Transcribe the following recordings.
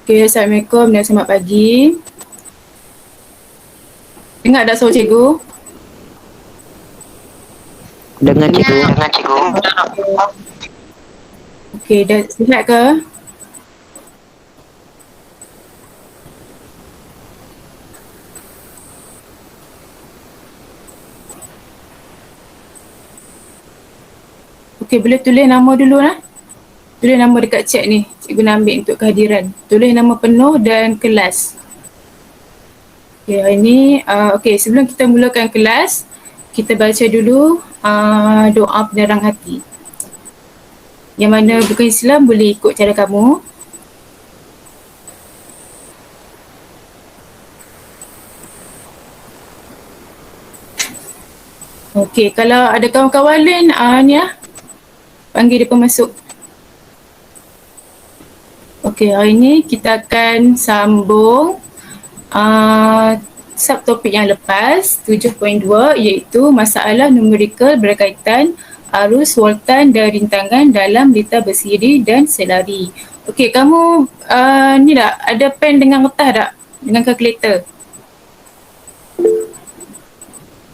Okay, Assalamualaikum dan selamat pagi. Dengar tak suara cikgu? Dengan cikgu. Okay, dah sihat ke? Okay, boleh tulis nama dulu lah. Tulis nama dekat chat ni. Cikgu nak ambil untuk kehadiran. Tulis nama penuh dan kelas. Okay, hari ni, okay, sebelum kita mulakan kelas, kita baca dulu doa penerang hati. Yang mana bukan Islam boleh ikut cara kamu. Okay, kalau ada kawan-kawan lain, ni lah. Panggil dia pemasuk. Okay, hari ni kita akan sambung subtopik yang lepas 7.2 iaitu masalah numerikal berkaitan arus, voltan dan rintangan dalam lita bersiri dan selari. Okey, kamu ni tak ada pen dengan kertas tak? Dengan kalkulator?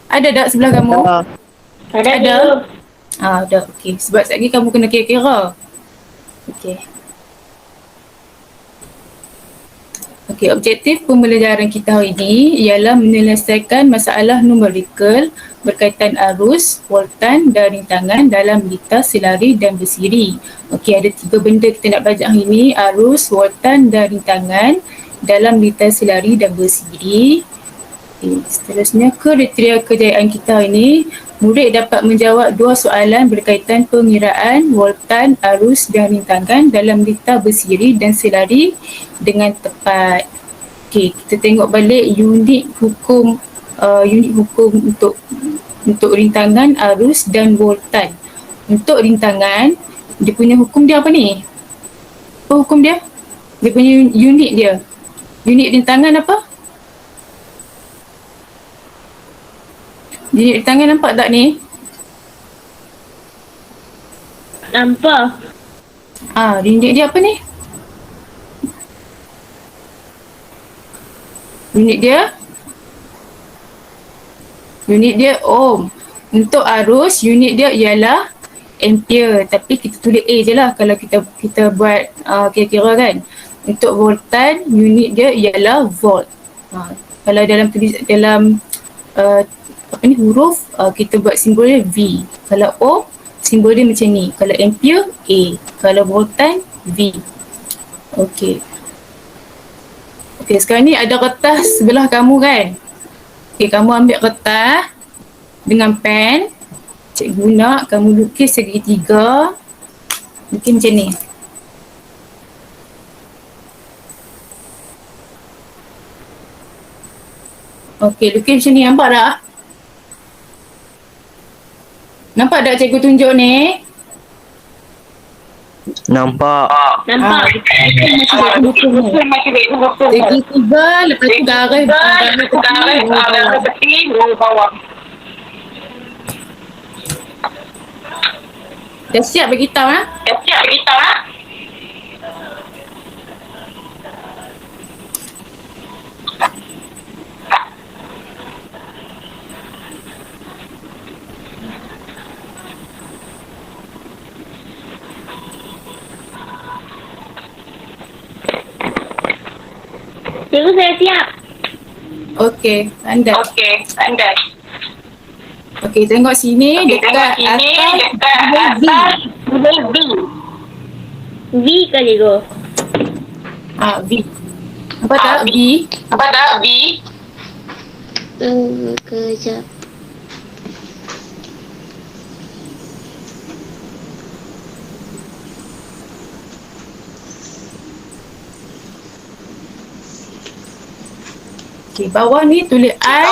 Ada tak sebelah kamu? Ada? Ada. Okey, sebab sekejap lagi kamu kena kira-kira. Okey. Okey, objektif pembelajaran kita hari ini ialah menyelesaikan masalah numerikal berkaitan arus, voltan dan rintangan dalam lita selari dan bersiri. Okey, ada 3 benda kita nak belajar hari ini, arus, voltan dan rintangan dalam lita selari dan bersiri. Okay, seterusnya kriteria kejayaan kita ini, murid dapat menjawab 2 soalan berkaitan pengiraan voltan, arus dan rintangan dalam lita bersiri dan selari dengan tepat. Okey, kita tengok balik unit hukum untuk rintangan, arus dan voltan. Untuk rintangan, dia punya hukum dia apa ni? Apa hukum dia? Dia punya unit dia. Unit rintangan apa? Unit rintangan nampak tak ni? Nampak. Unit dia apa ni? Unit dia ohm. Untuk arus, unit dia ialah ampere. Tapi kita tulis A je lah kalau kita buat kira-kira kan. Untuk voltan, unit dia ialah volt. Kalau dalam huruf, kita buat simbol dia V. Kalau ohm, simbol dia macam ni. Kalau ampere, A. Kalau voltan, V. Okey. Okey, sekarang ni ada kertas sebelah kamu kan? Okey, kamu ambil kertas dengan pen. Cikgu nak kamu lukis segitiga. Mungkin macam ni. Okey, lukis macam ni. Nampak tak? Nampak tak cikgu tunjuk ni? Nampak. Segitiga, lepas tu garis peti bawah. dah siap beritahu lah. Cikgu, saya siap. Okey, pandai. Okey, tengok sini dekat atas V. V ke cikgu? V. Nampak tak V? Kejap. Okey, bawah ni tulis I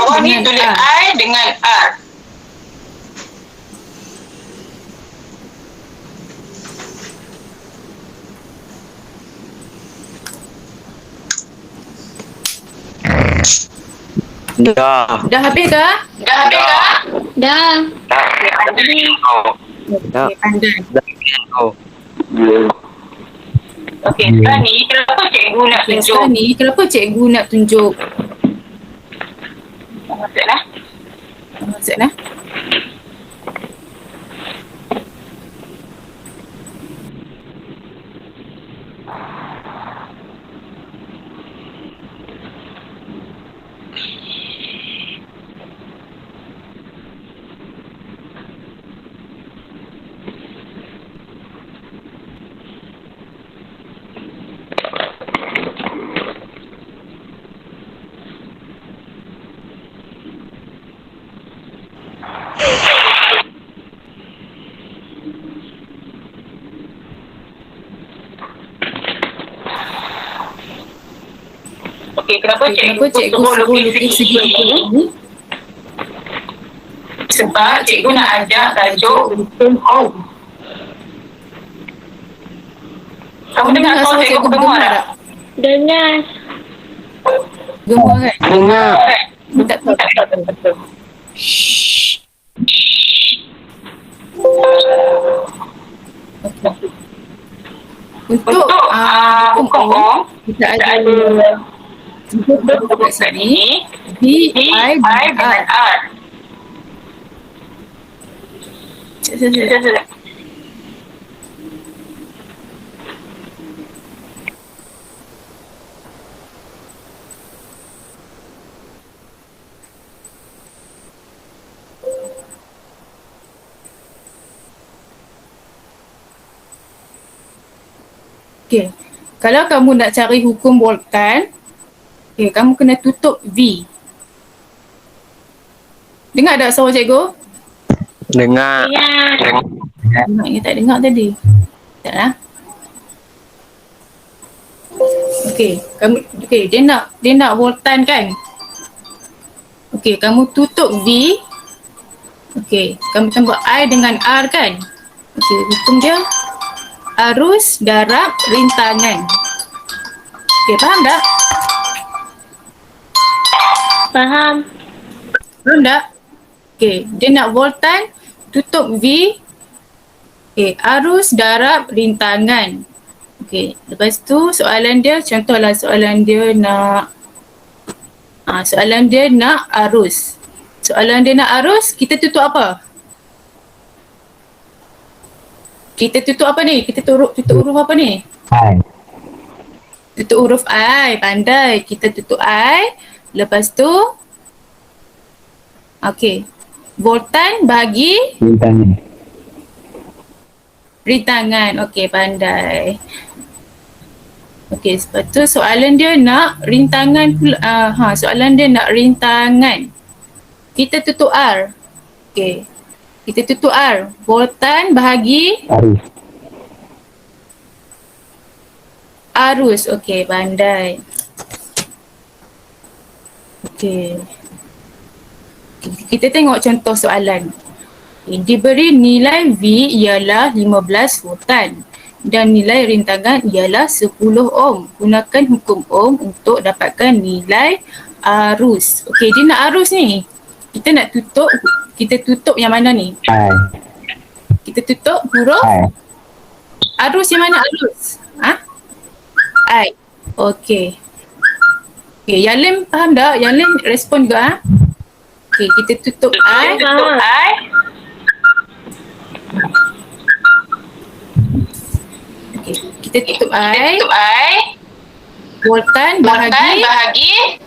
dengan R. Dah. Dah habis ke? Dah. Okey, pandai. Dah. Okey, sekarang ni kenapa cikgu nak tunjuk? Sekarang ni kenapa cikgu nak tunjuk? Maksudlah. Maksudlah. Okey, kenapa cikgu suruh lukis segitiga ni? Sebab cikgu nak ajak tajuk Return Home. Kamu dengar suara cikgu bergema tak? Dengar. Gemar kan? Dengar. Tak tahu. Okey. Untuk buka home, kita ada kat sini B, I dan R. Sekejap. Okey. Kalau kamu nak cari hukum Boltan, okey, kamu kena tutup V. Dengar tak suara cikgu? Dengar. Dengar. Dengar ni tak dengar tadi. Tak lah. Okey, dia nak Boltan kan? Okey, kamu tutup V. Okey, kamu tambah I dengan R kan? Okey, hukum dia arus, darab, rintangan. Okey, faham tak? Faham. Faham tak? Okey, dia nak Boltan, tutup V. Okey, arus, darab, rintangan. Okey, lepas tu soalan dia, contohlah soalan dia nak arus. Soalan dia nak arus, kita tutup apa? Kita tutup apa ni? Kita tutup huruf apa ni? I. Tutup huruf I, pandai. Kita tutup I. Lepas tu, okey. Boltan bagi rintangan. Okey, pandai. Okey, lepas tu soalan dia nak rintangan pula. Soalan dia nak rintangan. Kita tutup R. Okey. Kita tutup R. Boltan bahagi arus. Okey, pandai. Okey. Kita tengok contoh soalan. Okay. Diberi nilai V ialah 15 voltan dan nilai rintangan ialah 10 ohm. Gunakan hukum ohm untuk dapatkan nilai arus. Okey, dia nak arus ni. Kita tutup yang mana ni? I. Kita tutup huruf arus yang mana arus? I. Okey. Okey, yang lain faham tak? Yang lain respon juga Okey, kita tutup I. Okey, kita tutup I. Boltan bahagi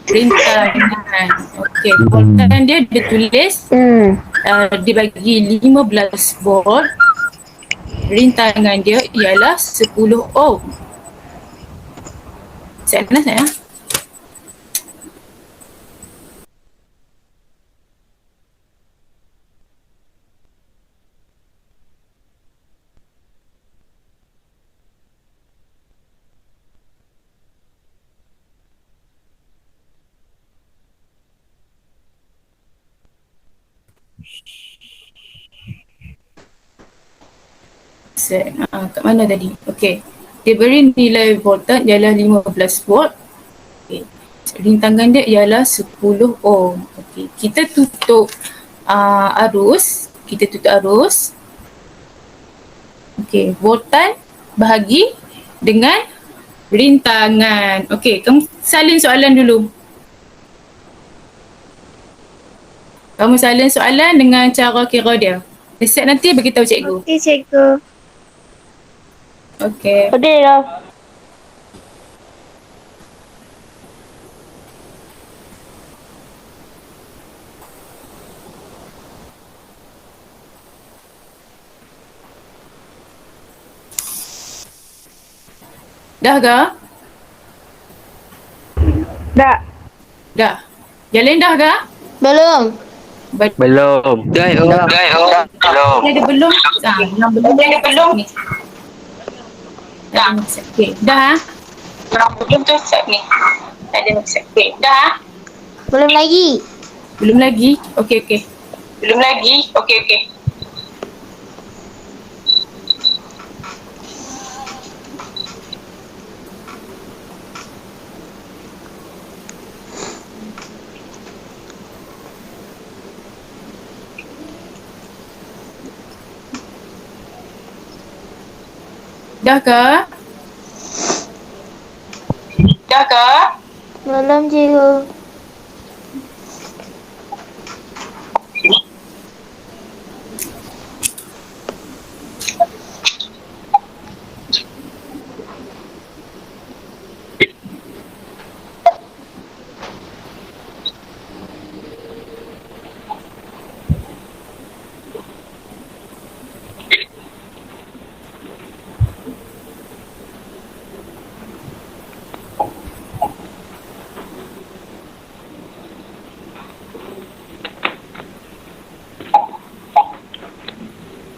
rintangan. Okey, voltan dia tulis dia bagi 15 volt. Rintangan dia ialah 10 ohm. Saya. Kat mana tadi? Okey. Dia beri nilai voltage ialah 15 volt. Okey. Rintangan dia ialah 10 ohm. Okey. Kita tutup arus. Okey, voltan bahagi dengan rintangan. Okey, kamu salin soalan dulu. Kamu salin soalan dengan cara kira dia. Dah nanti beritahu cikgu. Okey, cikgu. Okey. Okey dah. Dah ke? Dah. Dah. Yang lain dah ke? Belum. Belum. Dah. Belum. Ada belum? Yang belum. Ada belum? Ni. Dah. Okey. Dah. Yang belum tu set ni. Ada set. Okey. Dah. Belum lagi. Belum lagi? Okey. Belum lagi? Okey. Dah ke? Dah ke? Belum, cikgu.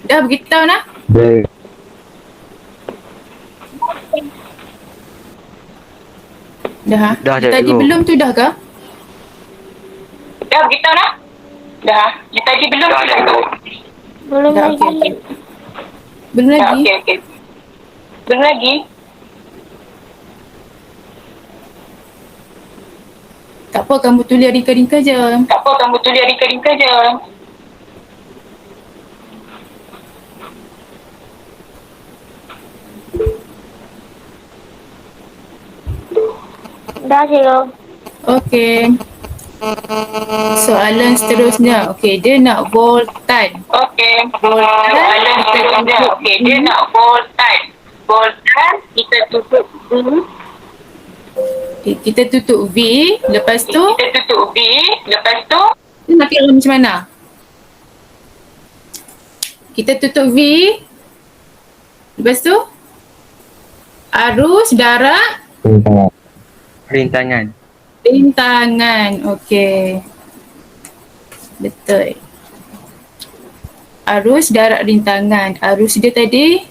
Dah beritahu nak? Dah. Dah, cikgu. Tadi belum tu dah ke? Dah beritahu nak? Dah. Tadi belum tu dah ke? Belum Dah, lagi. okey. Belum lagi? Okey. Belum lagi? Tak apa, kamu tulis ringka-ringka je. Dah, cikgu. Okey. Soalan seterusnya. Okey, dia nak voltan. Soalan seterusnya. Okey, dia nak voltan. Kita tutup V. Kita tutup V. Lepas tu? Dia nak kira macam mana? Kita tutup V. Lepas tu? Arus darab Rintangan. rintangan. Okey. Betul. Arus darab rintangan. Arus dia tadi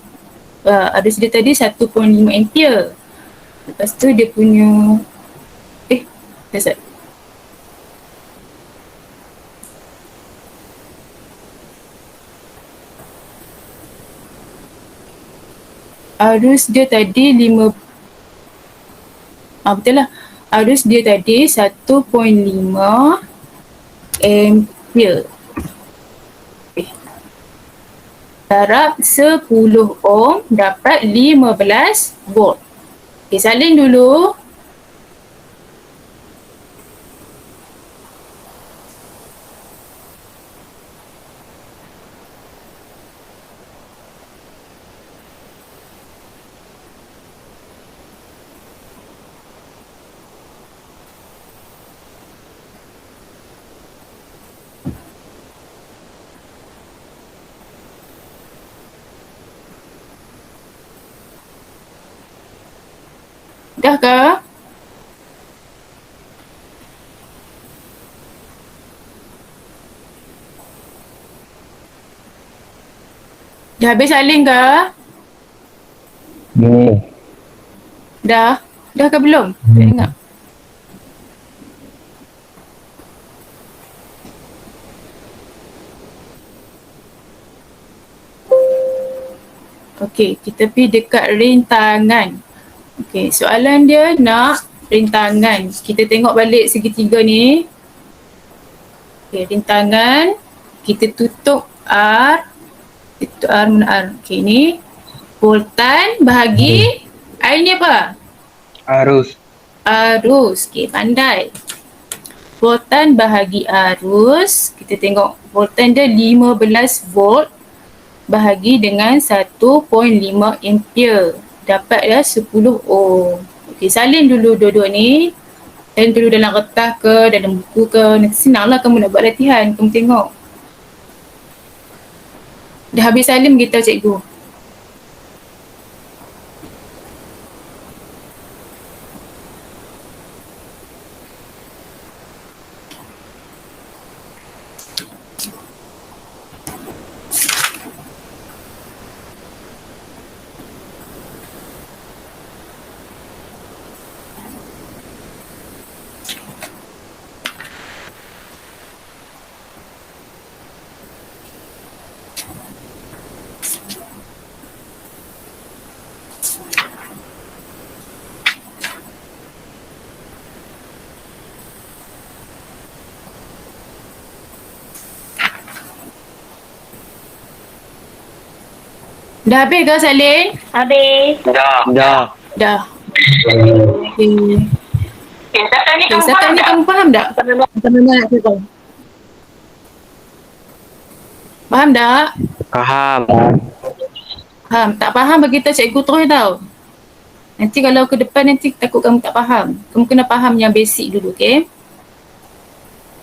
1.5 ampere. Lepas tu dia punya dasar. Arus dia tadi betul lah. Arus dia tadi 1.5 ampere. Darab 10 ohm dapat 15 volt. Okey, salin dulu. Dah ke? Dah habis salin ke? Dah? Dah ke belum? Tak dengar. Okey, kita pergi dekat rintangan. Okey, soalan dia nak rintangan. Kita tengok balik segitiga ni. Okey, rintangan. Kita tutup R. Tutup R mana R? Okey, ni Voltan bahagi I ni apa? Arus. Arus. Okey, pandai. Voltan bahagi arus. Kita tengok voltan dia 15 volt bahagi dengan 1.5 ampere. Dapatlah 10 ohm. Okey, salin dulu dua-dua ni. Salin dulu dalam kertas ke, dalam buku ke. Nanti senanglah kamu nak buat latihan. Kamu tengok. Dah habis salin beritahu cikgu. Dah habis ke salin? Habis. Dah. Dah. Okey. Setakat ni kamu faham tak? Faham tak? Faham. Faham. Tak faham beritahu cikgu terus tau. Nanti kalau ke depan nanti takut kamu tak faham. Kamu kena faham yang basic dulu, okey?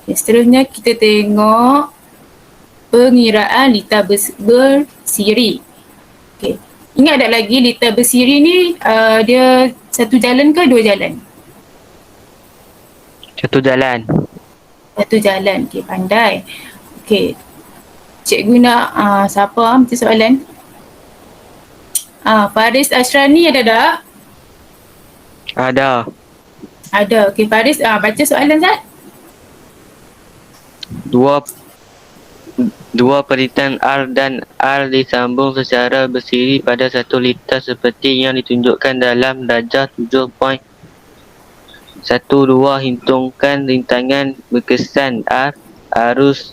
Okay, seterusnya kita tengok pengiraan litar bersiri. Okey. Ingat tak lagi litar bersiri ni dia satu jalan ke dua jalan? Satu jalan. Satu jalan. Okey, pandai. Okey. Cikgu nak siapa macam soalan? Faris Ashrani ada tak? Ada. Ada. Okey, Faris baca soalan Zat. Dua peritan R dan R disambung secara bersiri pada 1 liter seperti yang ditunjukkan dalam darjah 7.12. Hitungkan rintangan berkesan R, arus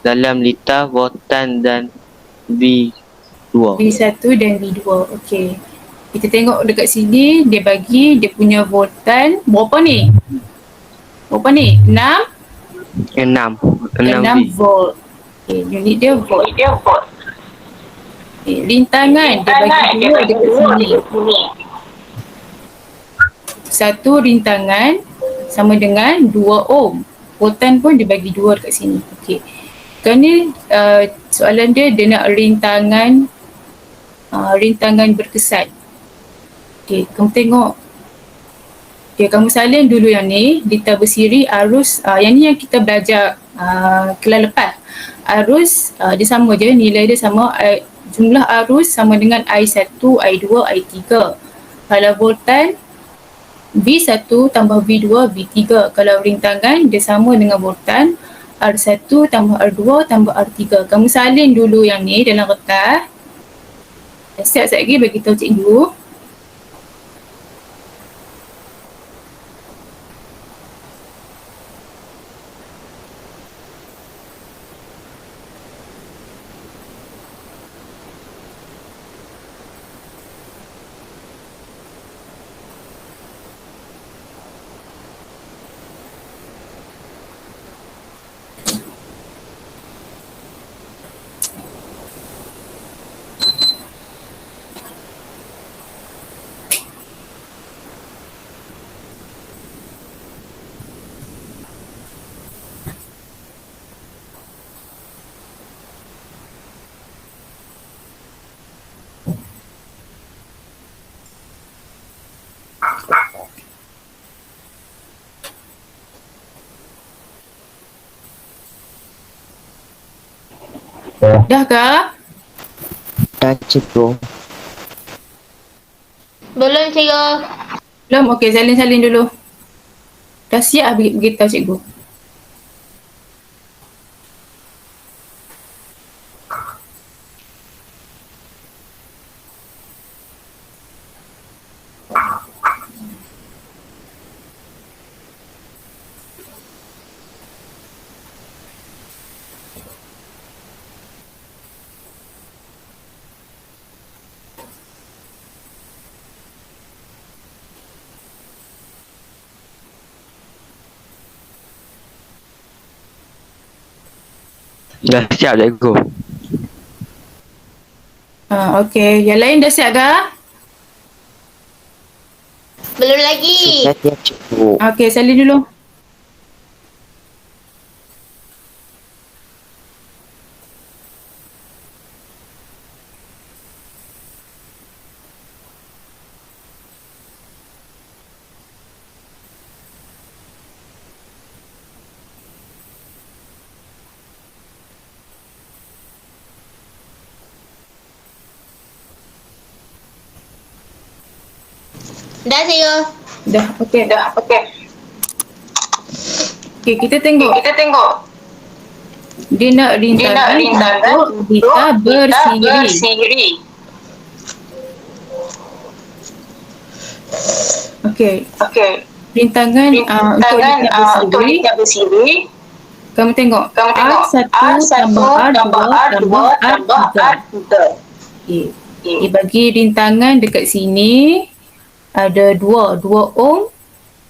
dalam liter, voltan dan V2. V1 dan V2. Okey. Kita tengok dekat sini dia bagi dia punya voltan berapa ni? Berapa ni? 6? 6 6 volt. Okey, unit dia volt. Okey, rintangan dia bagi dua dekat sini. Satu rintangan sama dengan 2 ohm. Voltan pun dia bagi 2 dekat sini. Okey. Sekarang ni soalan dia nak rintangan berkesan. Okey, kamu tengok. Okey, kamu salin dulu yang ni, litar bersiri, arus. Yang ni yang kita belajar kelas lepas. Arus dia sama je, nilai dia sama. Jumlah arus sama dengan I1, I2, I3. Kalau voltan, V1 tambah V2, V3. Kalau rintangan, dia sama dengan voltan. R1 tambah R2 tambah R3. Kamu salin dulu yang ni dalam kertas. Siap lagi bagi tahu cikgu. Dah ke? Dah cikgu. Belum cikgu. Belum? Okey, salin-salin dulu. Dah siap beritahu cikgu. Dah siap cikgu. Okey. Yang lain dah siap ke? Belum lagi. Sudah tiap cikgu. Okey, salin dulu. Dah cikgu. Dah, okey. Okey, kita tengok. Dia nak rintangan untuk kita bersiri. Okey. Rintangan untuk kita bersiri. Kamu tengok. R1 tambah R2 tambah R3. Okey. Dia bagi rintangan dekat sini ada 2 ohm,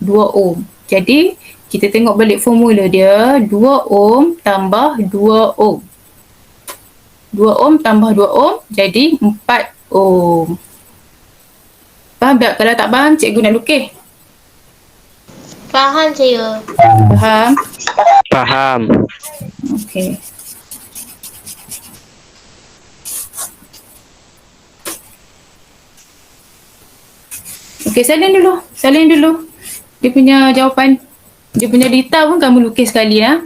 2 ohm. Jadi kita tengok balik formula dia, 2 ohm tambah 2 ohm. 2 ohm tambah 2 ohm jadi 4 ohm. Faham tak? Kalau tak faham, cikgu nak lukis. Faham cikgu. Faham? Faham. Okey. Okey, salin dulu. Dia punya jawapan. Dia punya data pun kamu lukis sekali ya.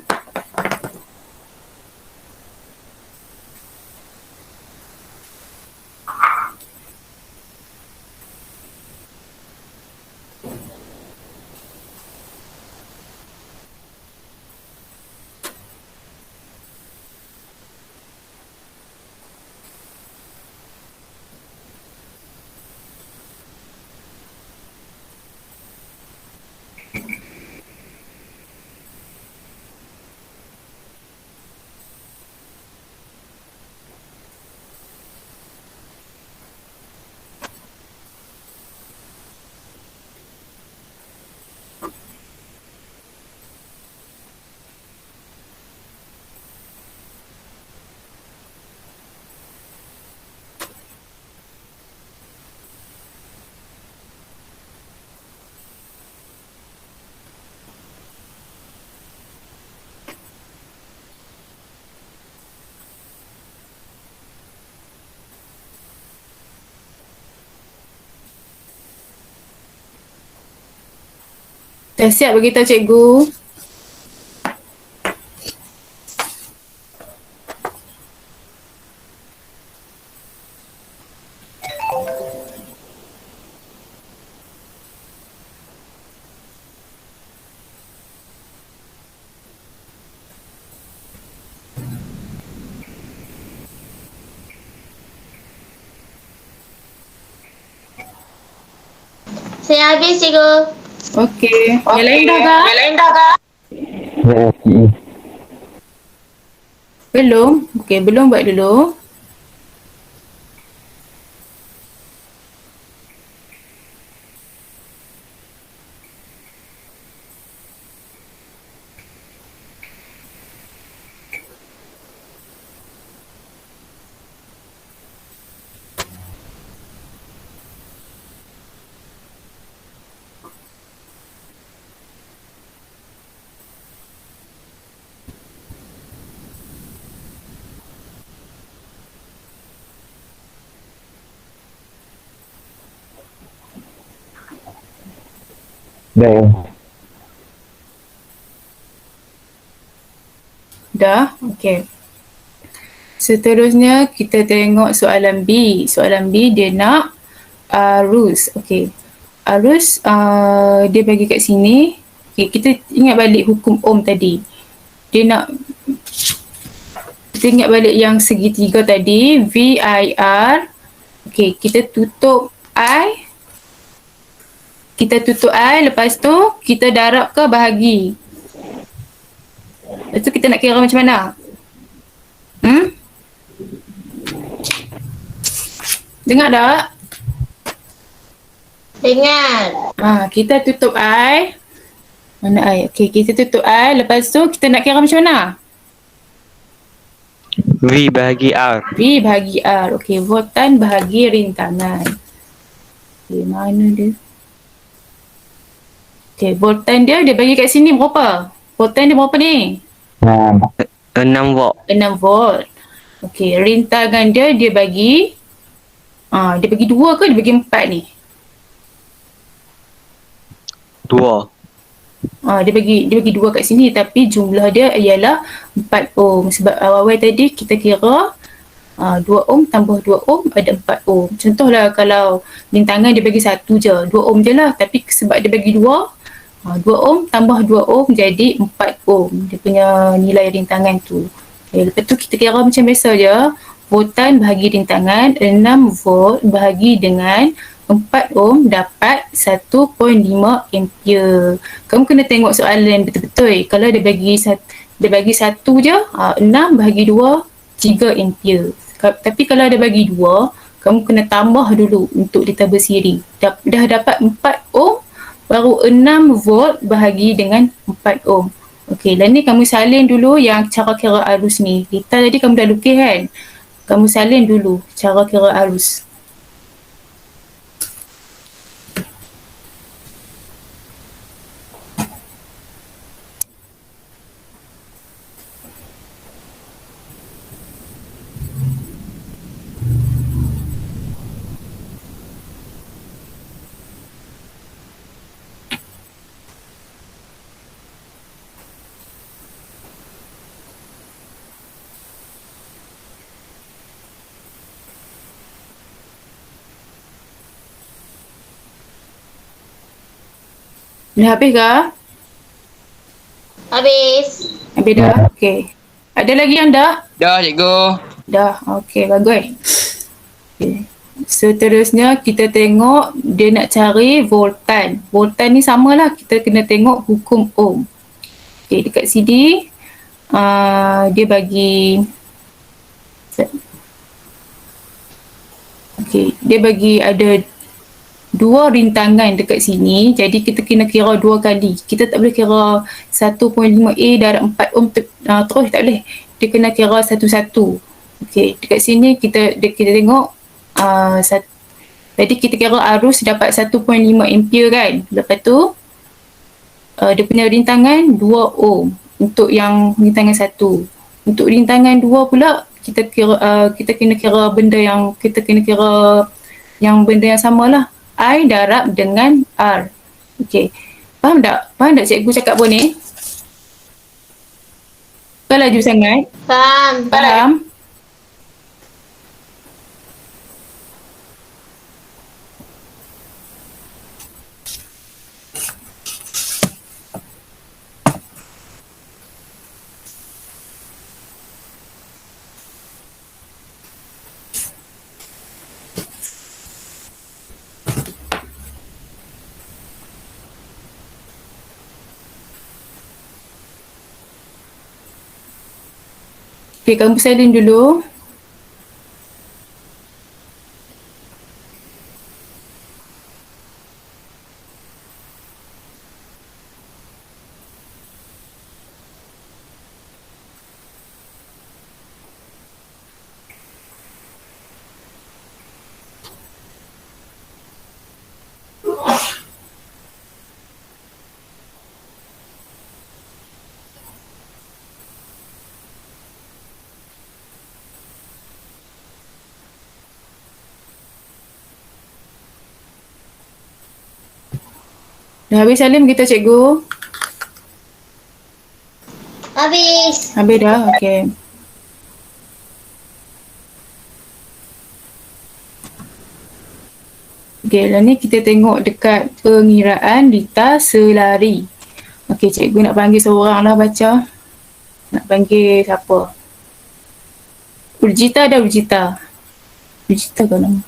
Dah siap beritahu cikgu? Saya habis cikgu. Okey. Yang lain dah ke? Belum? Okey, belum buat dulu. Dah? Okey. Seterusnya kita tengok soalan B. Soalan B dia nak arus. Okey. Arus dia bagi kat sini. Okey, kita ingat balik hukum Ohm tadi. Dia nak kita ingat balik yang segitiga tadi, VIR. Okey, kita tutup I. Lepas tu kita darab ke bahagi. Lepas tu kita nak kira macam mana? Dengar tak? Dengar. Kita tutup I. Mana I? Okey, kita tutup I. Lepas tu kita nak kira macam mana? V bahagi R. V bahagi R. Okey, voltan bahagi rintangan. Okey, mana dia? Okey, voltan dia bagi kat sini berapa? Voltan dia berapa ni? 6 volt. 6 volt. Okey, rintangan dia bagi dia bagi 2 ke dia bagi 4 ni? 2. Dia bagi 2 kat sini tapi jumlah dia ialah 4 ohm. Sebab awal-awal tadi kita kira 2 ohm tambah 2 ohm ada 4 ohm. Contohlah kalau rintangan dia bagi 1 je, 2 ohm je lah. Tapi sebab dia bagi 2 ohm tambah 2 ohm jadi 4 ohm. Dia punya nilai rintangan tu. Okay, lepas tu kita kira macam biasa je. Voltan bahagi rintangan 6 volt bahagi dengan 4 ohm dapat 1.5 ampere. Kamu kena tengok soalan betul-betul. Kalau dia bagi 1 je, 6 bahagi 2, 3 ampere. Tapi kalau dia bagi 2, kamu kena tambah dulu untuk ditambah siri. Dah dapat 4 ohm, baru 6 volt bahagi dengan 4 ohm. Okey, dan ni kamu salin dulu yang cara kira arus ni. Kita tadi kamu dah lukis kan? Kamu salin dulu cara kira arus. Dah habis ke? Habis. Habis dah? Okey. Ada lagi yang dah? Dah, cikgu. Dah. Okey, bagus. Okay. Seterusnya kita tengok dia nak cari voltan. Voltan ni samalah, kita kena tengok hukum Ohm. Okey, dekat sini dia bagi dia bagi ada 2 rintangan dekat sini, jadi kita kena kira 2 kali. Kita tak boleh kira 1.5A darab 4 ohm terus, tak boleh. Dia kena kira satu-satu. Okey, dekat sini kita tengok tadi kita kira arus dapat 1.5 ampere kan. Lepas tu dia punya rintangan 2 ohm untuk yang rintangan 1. Untuk rintangan 2 pula kita kena kira benda yang benda yang samalah. I darab dengan R. Okey. Faham tak? Faham tak cikgu cakap apa ni? Bukan laju sangat. Faham. Faham? Okey, kamu salin dulu. Dah habis salin kita cikgu? Habis. Habis dah? Okey. Okey, lah ni kita tengok dekat pengiraan liter selari. Okey, cikgu nak panggil seorang lah baca. Nak panggil siapa? Urjita ada Urjita? Urjita ke nama?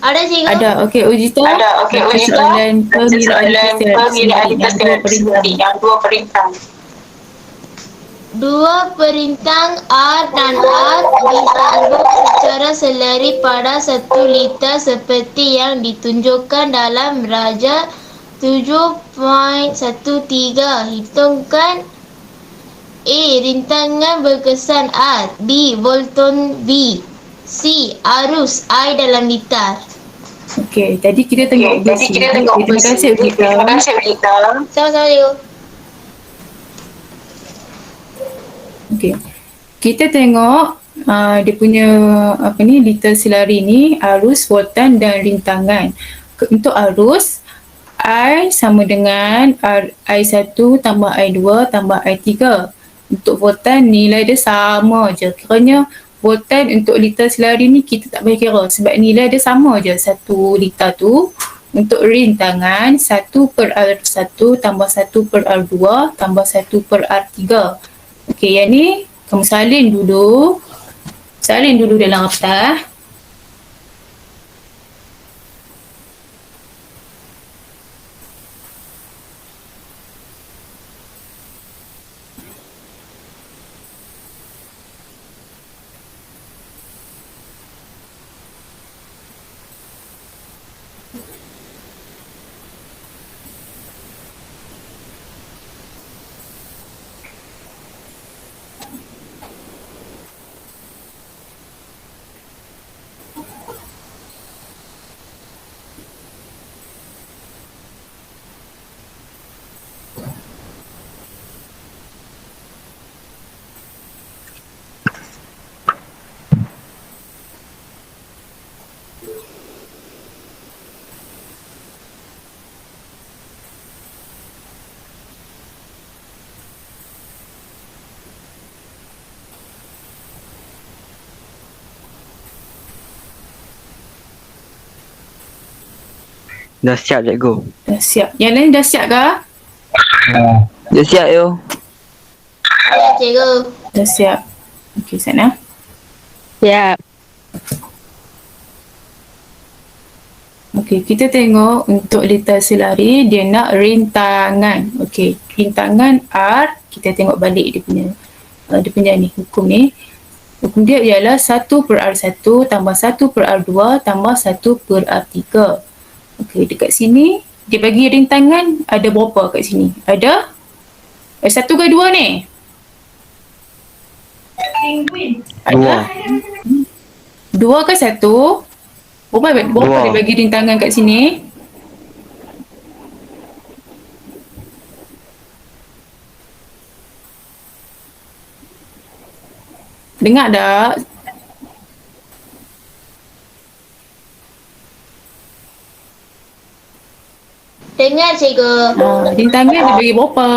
Ada cikgu? Ada. Okey, Urjita. Baca soalan pengiraan liter selari yang 2 perintah. Dua perintang R dan R disambung secara selari pada 1 liter seperti yang ditunjukkan dalam raja 7.13. Hitungkan A. Rintangan berkesan R. B. Volton V. C. Arus I dalam litar. Okey, tadi kita tengok besi. Okay, terima kasih Gita. Sama-sama cikgu. Okey. Kita tengok dia punya liter silari ni, arus, voltan dan rintangan. Untuk arus, I sama dengan I1 tambah I2 tambah I3. Untuk voltan nilai dia sama je. Kiranya voltan untuk liter silari ni kita tak payah kira sebab nilai dia sama je 1 liter tu. Untuk rintangan 1/R1 tambah 1/R2 tambah 1/R3. Okey, yang ni kamu salin dulu. Salin dulu dalam kertas. Dah siap cikgu. Dah siap. Yang lain dah siap ke? Dah siap yo. Ya, cikgu. Dah siap. Okey, sana. Siap. Okey, kita tengok untuk liter silari dia nak rintangan. Okey, rintangan R, kita tengok balik dia punya ni, hukum ni. Hukum dia ialah 1/R1 tambah 1/R2 tambah 1/R3. Okey, dekat sini dia bagi rintangan ada berapa kat sini? Ada 1 ke 2 ni? Ada 2 ke 1? Berapa Dua. dia bagi rintangan kat sini? Dengar tak? Dengar cikgu. Rintangan dia bagi berapa?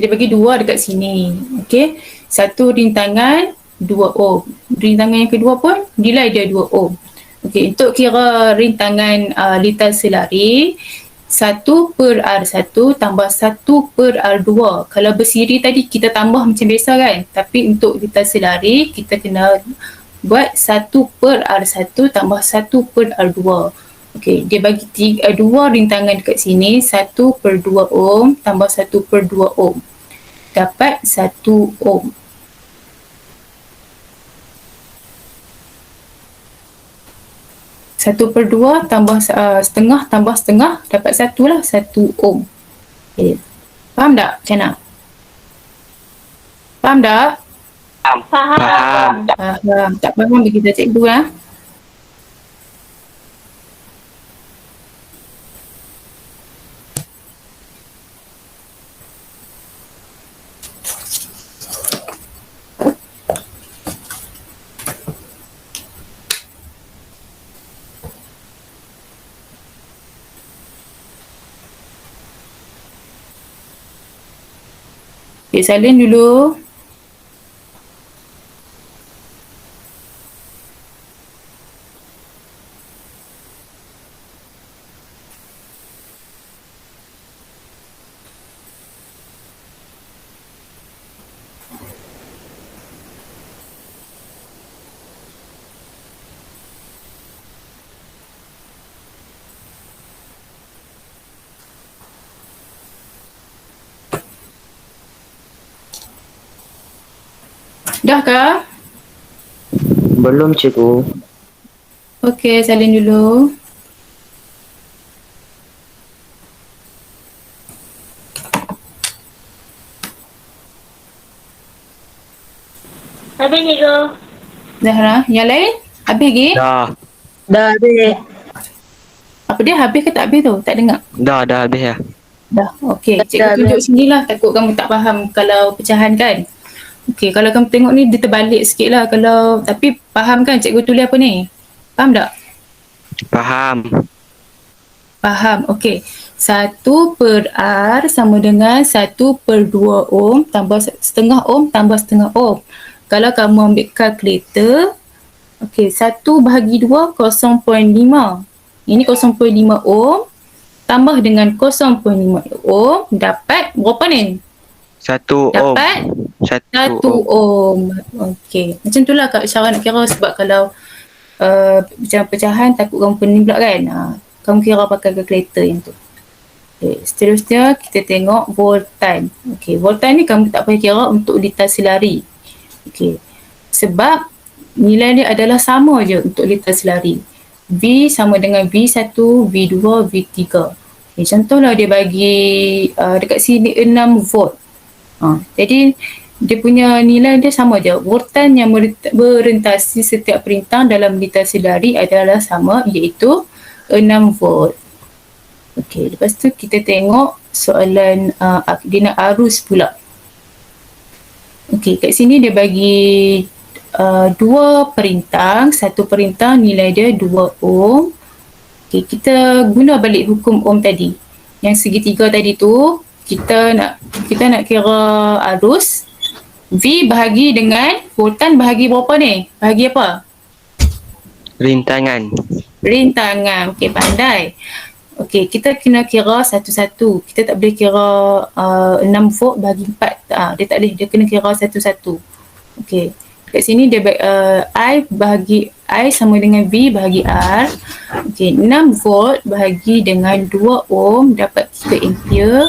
Dia bagi 2 dekat sini. Okey. 1 rintangan 2 ohm. Rintangan yang kedua pun nilai dia 2 ohm. Okey, untuk kira rintangan liter silari 1/R1 tambah 1/R2. Kalau bersiri tadi kita tambah macam biasa kan. Tapi untuk liter silari kita kena buat 1/R1 tambah 1/R2. Okey, dia bagi 2 rintangan dekat sini, 1/2 ohm tambah 1/2 ohm. Dapat 1 ohm. Satu per dua tambah setengah tambah setengah dapat 1 lah, 1 ohm. Okay. Faham tak macam mana? Faham tak? Faham. Faham. Tak faham bagi kita cikgu lah. Okay, salin dulu. Dah ke? Belum cikgu. Okey, salin dulu. Habis cikgu. Zahra, yang lain? Habis lagi? Dah. Dah habis. Apa dia, habis ke tak habis tu? Tak dengar. Dah habis ya. Dah, okey. Cikgu Dah, tunjuk dah. sinilah, takut kamu tak faham kalau pecahan kan. Okey, kalau kamu tengok ni dia terbalik sikit lah kalau, tapi faham kan cikgu tulis apa ni? Faham tak? Faham. Faham, okey. 1 per R sama dengan 1 per 2 ohm tambah setengah ohm tambah setengah ohm. Kalau kamu ambil kalkulator, okey, 1 bahagi 2, 0.5. Ini 0.5 ohm tambah dengan 0.5 ohm dapat berapa ni? 1 ohm. Dapat 1 1 ohm. ohm. Okey. Macam itulah Kak Syarah nak kira, sebab kalau macam pecahan takut kamu pening pula kan. Kamu kira pakai kalkulator yang tu. Okay. Seterusnya kita tengok voltan. Okey, voltan ni kamu tak payah kira untuk liter selari. Okey. Sebab nilai dia adalah sama je untuk liter selari. V sama dengan V1, V2, V3. Okay, contohlah dia bagi dekat sini 6 volt. Jadi dia punya nilai dia sama je. Voltan yang berentasi setiap perintah dalam liter selari adalah sama, iaitu 6 volt. Okey, lepas tu kita tengok soalan dia nak arus pula. Okey, kat sini dia bagi dua perintah, satu perintah nilai dia 2 ohm. Okey, kita guna balik hukum ohm tadi. Yang segitiga tadi tu, kita nak kira arus. V bahagi dengan voltan bahagi berapa ni? Bahagi apa? Rintangan. Rintangan. Okey, pandai. Okey, kita kena kira satu-satu. Kita tak boleh kira 6 volt bahagi 4. Dia tak boleh. Dia kena kira satu-satu. Okey. Kat sini dia I sama dengan V bahagi R. Okey, 6 volt bahagi dengan 2 ohm dapat 3 ampere.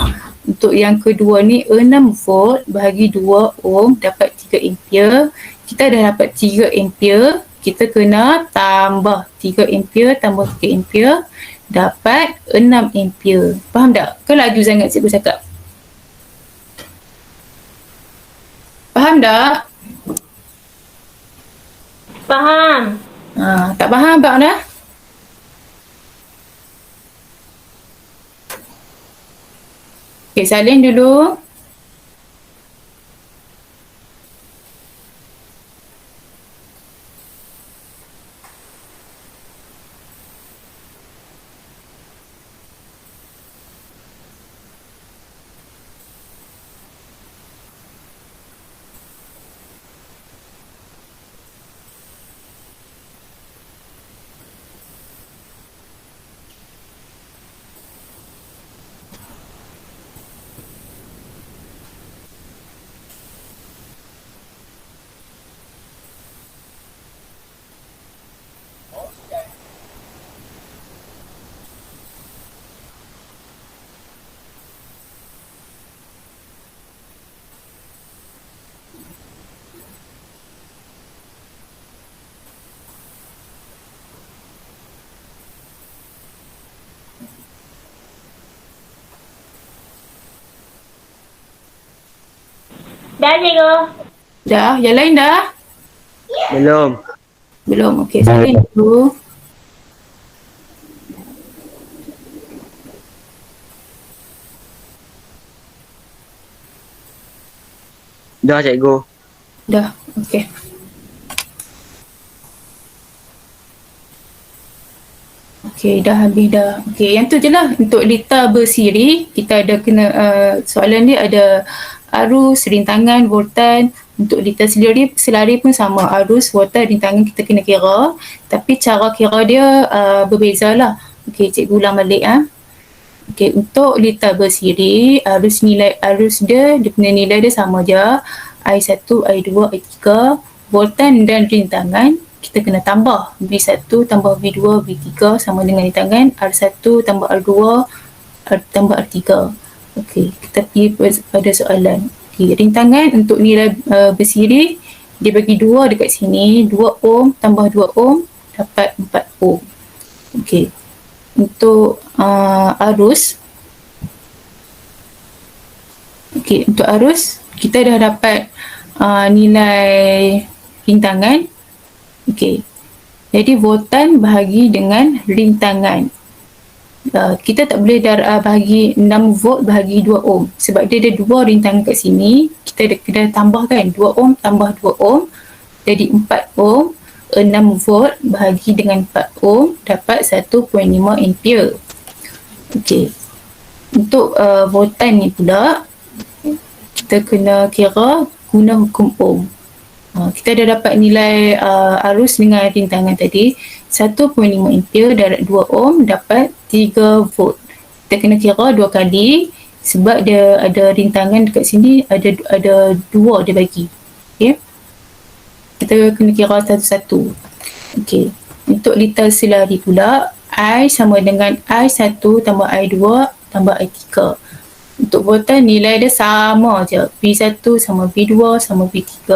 Untuk yang kedua ni 6 volt bahagi 2 ohm dapat 3 ampere. Kita dah dapat 3 ampere. Kita kena tambah 3 ampere tambah 3 ampere dapat 6 ampere. Faham tak? Kan laju sangat cikgu cakap. Faham tak? Faham. Tak faham tak dah? Okay, salin dulu. Dah cikgu. Dah? Yang lain dah? Belum. Belum. Okey, salin dulu. Dah cikgu. Dah. Okey. Okey, dah habis dah. Okey, yang tu je lah. Untuk liter bersiri, kita ada kena, soalan dia ada arus, rintangan, voltan. Untuk liter selari pun sama. Arus, voltan, rintangan kita kena kira. Tapi cara kira dia berbeza lah. Okey, cikgu ulang balik. Okey, untuk liter bersiri, arus dia punya nilai dia sama je. I1, I2, I3. Voltan dan rintangan kita kena tambah. V1 tambah V2, V3 sama dengan rintangan R1 tambah R2 tambah R3. Okey, kita pergi pada soalan. Okey, rintangan untuk nilai bersiri dia bagi 2 dekat sini. 2 ohm tambah 2 ohm dapat 4 ohm. Okey, untuk arus. Okey, untuk arus kita dah dapat nilai rintangan. Okey. Jadi voltan bahagi dengan rintangan. Kita tak boleh bahagi 6 volt bahagi 2 ohm sebab dia ada dua rintangan kat sini. Kita kena tambahkan 2 ohm tambah 2 ohm jadi 4 ohm. 6 volt bahagi dengan 4 ohm dapat 1.5 ampere. Okey. Untuk voltan ni pula kita kena kira guna hukum ohm. Kita dah dapat nilai arus dengan rintangan tadi 1.5 ampere darab 2 ohm dapat 3 volt. Kita kena kira 2 kali sebab dia ada rintangan dekat sini, ada 2 dia bagi. Okey. Kita kena kira satu-satu. Okey. Untuk liter selari pula, I sama dengan I1 tambah I2 tambah I3. Untuk voltan nilai dia sama je. V1 sama V2 sama V3.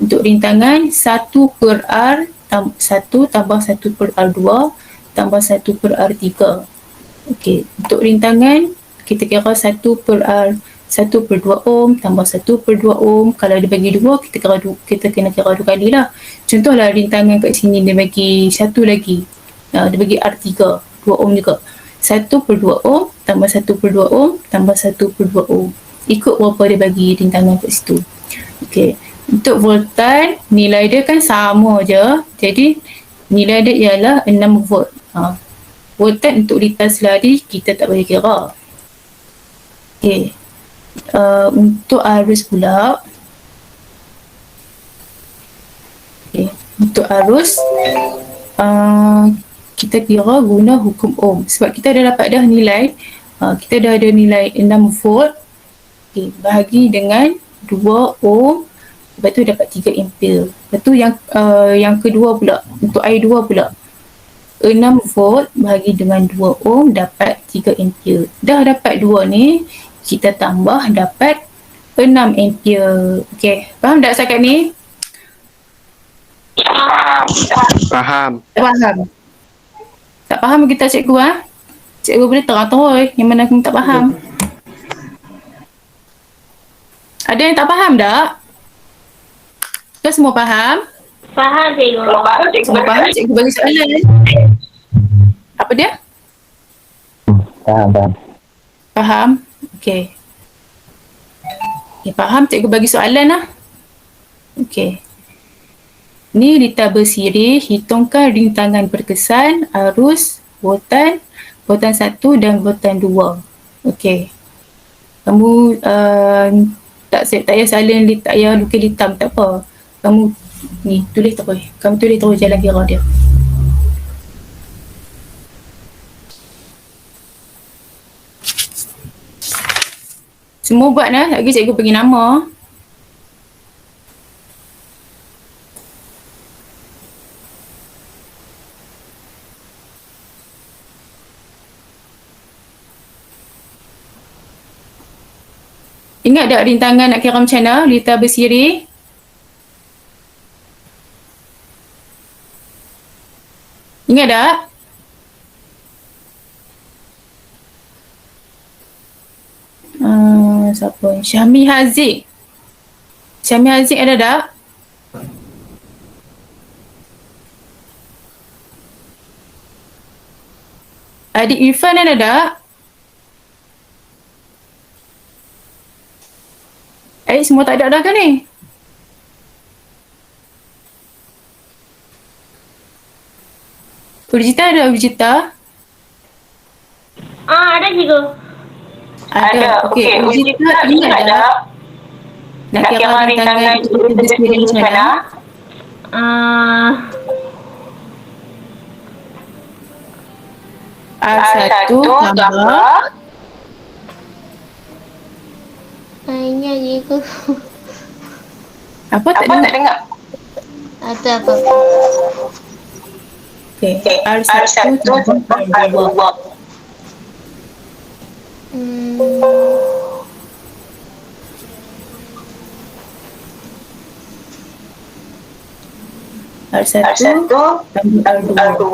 Untuk rintangan 1 per R 1 tambah 1 per R2 tambah 1 per R3. Okey, untuk rintangan kita kira 1 per R 1 per 2 ohm tambah 1 per 2 ohm. Kalau dia bagi 2 kita kena kira 2 kali lah. Contohlah rintangan kat sini dia bagi 1 lagi. Dia bagi R3 2 ohm juga. 1 per 2 ohm tambah 1 per 2 ohm tambah 1 per 2 ohm. Ikut berapa dia bagi rintangan kat situ. Okey. Untuk voltan, nilai dia kan sama je. Jadi, nilai dia ialah 6 volt. Voltan untuk liter selari, kita tak boleh kira. Okey. Untuk arus pula. Okey. Untuk arus, kita kira guna hukum ohm. Sebab kita dah dapat dah nilai. Kita dah ada nilai 6 volt. Okey. Bahagi dengan 2 ohm. Lepas tu dapat 3 ampere. Lepas tu yang kedua pula, untuk I2 pula. 6 volt bahagi dengan 2 ohm dapat 3 ampere. Dah dapat 2 ni, kita tambah dapat 6 ampere. Okey, faham tak setakat ni? Faham. Tak faham? Tak faham kita cikgu Cikgu boleh terang terus yang mana kamu tak faham. Ada yang tak faham tak? Kita semua faham? Faham, cikgu. Semua faham, cikgu bagi soalan. Apa dia? Faham. Faham? Okey. Faham, cikgu bagi soalan lah. Okey. Ni liter bersiri, hitungkan rintangan perkesan, arus, voltan 1 dan voltan 2. Okey. Kamu tak payah salin, tak payah lukis hitam, tak apa. Kamu ni tulis terus. Kamu tulis terus jalan kira dia. Semua buat lah. Lagi cikgu bagi nama. Ingat tak rintangan nak kira macam mana? Liter bersiri. Ingat tak? Siapa? Syahmi Haziq. Syahmi Haziq ada tak? Adik Irfan ada tak? Adik semua tak ada dah kan ni? Urjita ada Urjita? Ada cikgu. Ada. Okey, Urjita ingat tak? Nak kira rintangan itu bersiri macam mana? R1 tambah Ingat cikgu. apa tak dengar? Ada apa? Okey, R1 tambah R2. R1 tambah R2.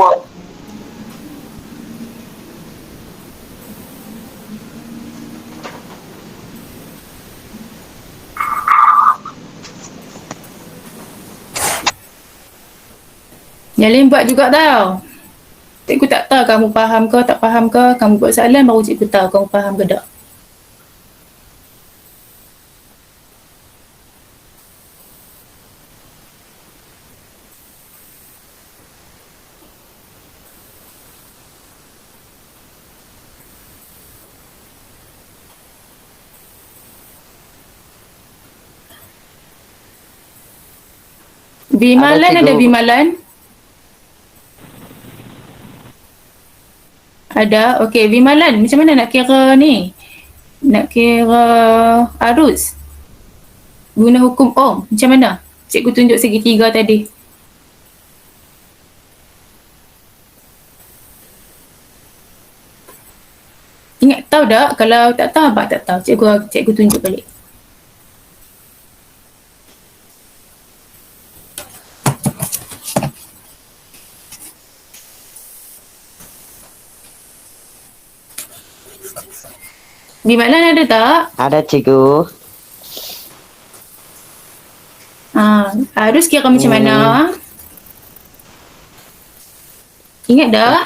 Yang lain buat juga tau. Cikgu tak tahu kamu faham ke tak faham ke. Kamu buat soalan baru cikgu tahu kamu faham ke tak. Bimalan ada cikgu. bimalan? Ada. Okey, bimalan macam mana nak kira ni? Nak kira arus. Guna hukum Ohm. Macam mana? Cikgu tunjuk segitiga tadi. Ingat tahu tak? Kalau tak tahu, abang tak tahu. Cikgu tunjuk balik. Bimalan ada tak? Ada cikgu. Arus kira macam mana? Ingat tak?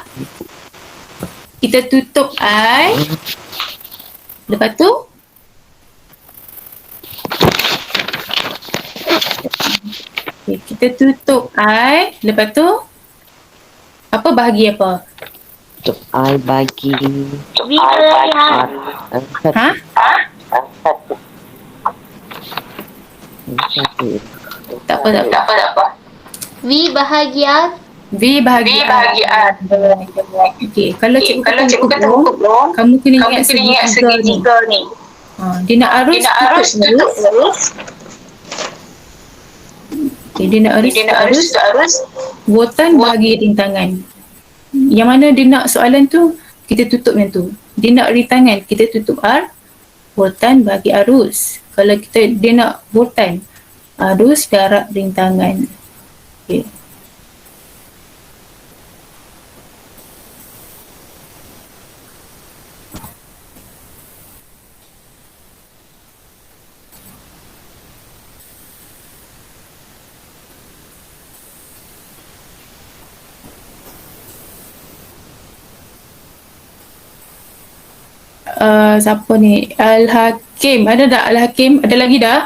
Kita tutup I. Lepas tu? Okay, kita tutup I. Lepas tu? Apa bahagi apa? Untuk I bagi Bimalan. Ha? Tak apa. V bahagian V bahagi R. Okey, kalau cikgu kata hukum Ohm, kamu kena ingat segitiga ni. Dia nak arus tutup arus. Okay, dia nak arus voltan bahagi rintangan. Yang mana dia nak soalan tu, kita tutup yang tu. Dia nak rintangan, kita tutup R. Voltan bahagi arus. Kalau dia nak voltan, arus darab rintangan. Okay. Siapa ni? Al-Hakim. Ada tak Al-Hakim? Ada lagi dah?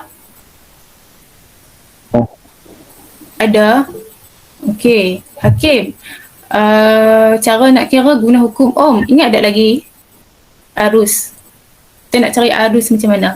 Ada? Okey. Hakim. Cara nak kira guna hukum Ohm. Ingat tak lagi? Arus. Kita nak cari arus macam mana?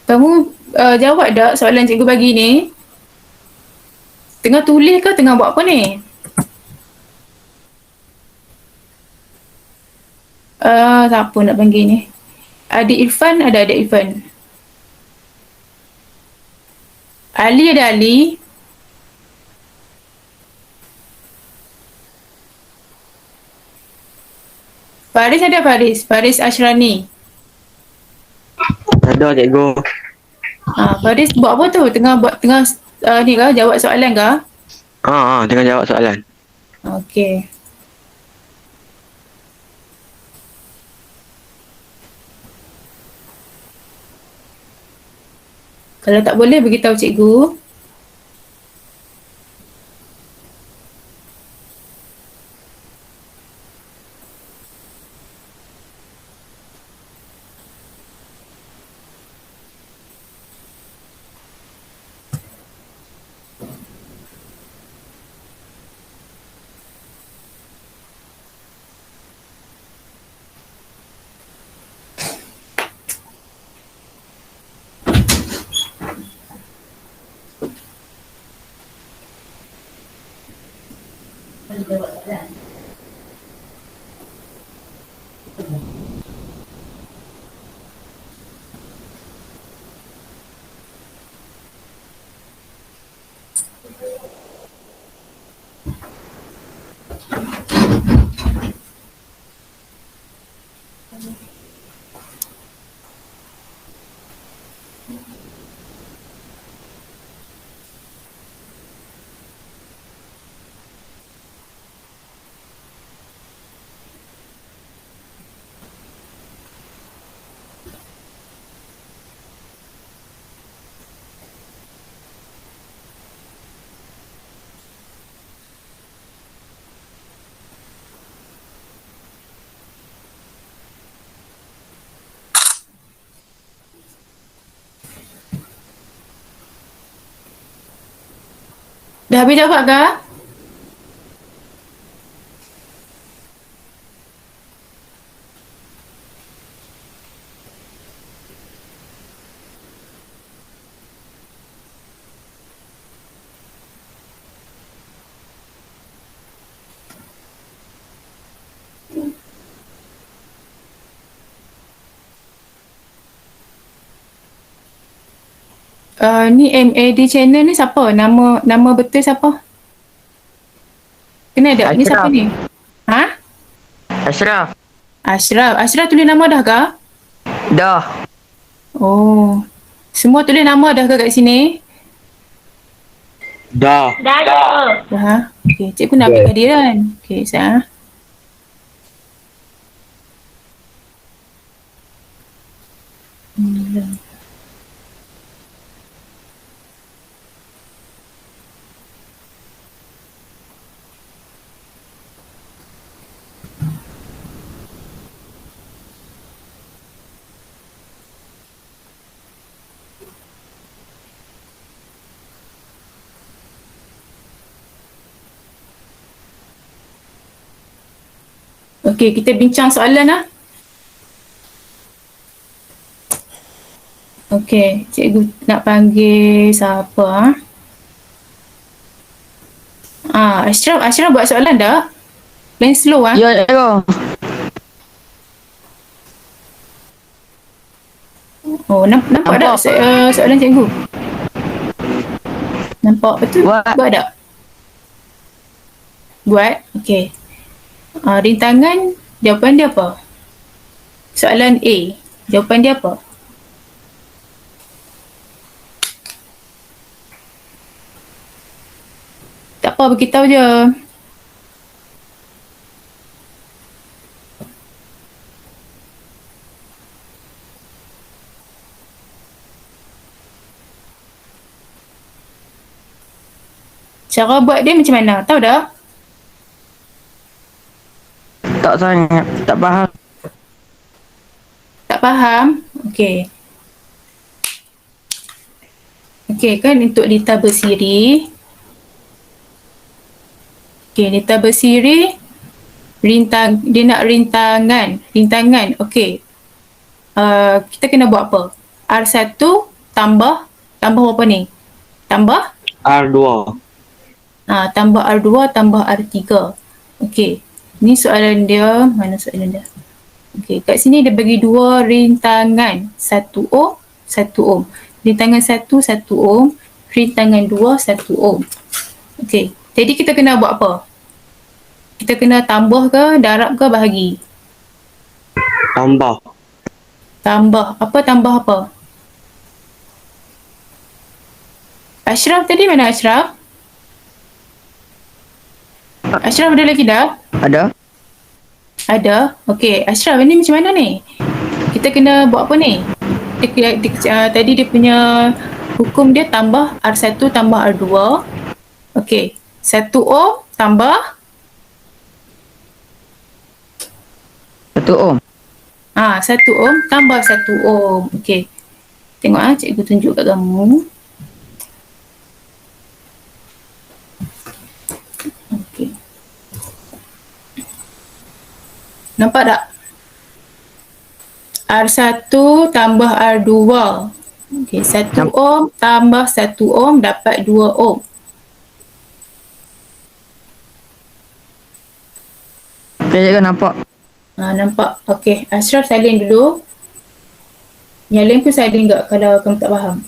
Kamu jawab tak soalan cikgu bagi ni? Tengah tulis ke tengah buat apa ni? Siapa nak panggil ni? Adik Irfan, ada adik Irfan. Ali ada Ali. Faris ada Faris. Faris Ashrani. Ada cikgu. Faris buat apa tu? Tengah ni ke? Jawab soalan ke? Tengah jawab soalan. Okey. Kalau tak boleh beritahu cikgu. Dah habis jawab ke? Ni MAD channel ni siapa? Nama betul siapa? Kenal tak? Ni siapa Ashraf. ni? Ha? Ashraf. Ashraf tulis nama dah ke? Dah. Oh. Semua tulis nama dah ke kat sini? Dah. Dah. Dah. Ha? Okey, cikgu nak ambil kehadiran. Okey, saya. Okey, kita bincang soalan lah. Okey, cikgu nak panggil siapa? Ashraf buat soalan dah? Lain slow ah. Ya, cikgu. Oh, nampak tak soalan cikgu? Nampak betul? Buat tak? Buat? Okey. Rintangan, jawapan dia apa? Soalan A, jawapan dia apa? Tak apa, beritahu je. Cara buat dia macam mana? Tahu dah? Tak sangat. Tak faham. Tak faham? Okey. Okey, kan untuk dita bersiri. Okey, dita bersiri. Dia nak rintangan. Okey. Kita kena buat apa? R1 tambah berapa ni? Tambah? R2. Tambah R2 tambah R3. Okey. Ni soalan dia. Mana soalan dia? Okey, kat sini dia bagi dua rintangan. 1 ohm, 1 ohm. Rintangan 1, 1 ohm. Rintangan 2, 1 ohm. Okey, jadi kita kena buat apa? Kita kena tambah ke, darab ke, bahagi? Tambah. Tambah. Apa tambah apa? Ashraf tadi mana Ashraf? Ashraf ada lagi dah? Ada? Ada? Okey, Ashraf ni macam mana ni? Kita kena buat apa ni? Tadi dia punya hukum dia tambah R1 tambah R2. Okey, 1 ohm tambah 1 ohm. 1 ohm tambah 1 ohm. Okey. Tengok cikgu tunjuk kat kamu. Okey. Nampak tak? R1 tambah R2. Okey, 1 ohm tambah 1 ohm dapat 2 ohm. Okey, cikgu nampak. Nampak? Okey, Ashraf salin dulu. Yang lain pun salin tak kalau kamu tak faham.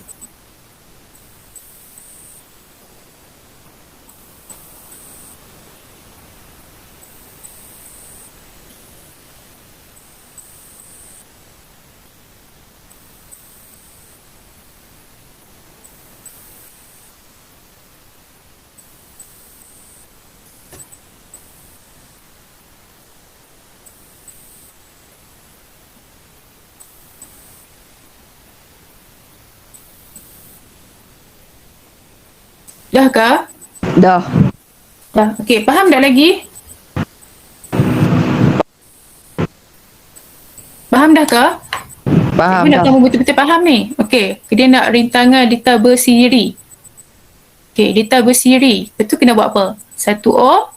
Dah ke? Dah. Dah. Okey, faham tak lagi? Faham dah ke? Faham Cikgu nak dah. kamu betul-betul faham ni. Okey, dia nak rintangan dita bersiri. Okey, lita bersiri. Lepas tu kena buat apa? 1 ohm.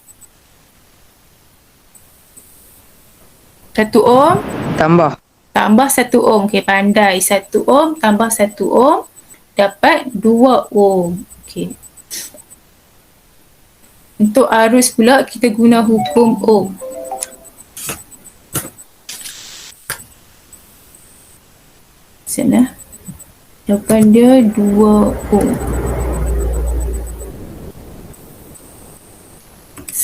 1 ohm Tambah. tambah 1 ohm. Okey, pandai. 1 ohm tambah 1 ohm dapat 2 ohm. Okey. Untuk arus pula kita guna hukum ohm. Sana. Jawapan dia 2 ohm.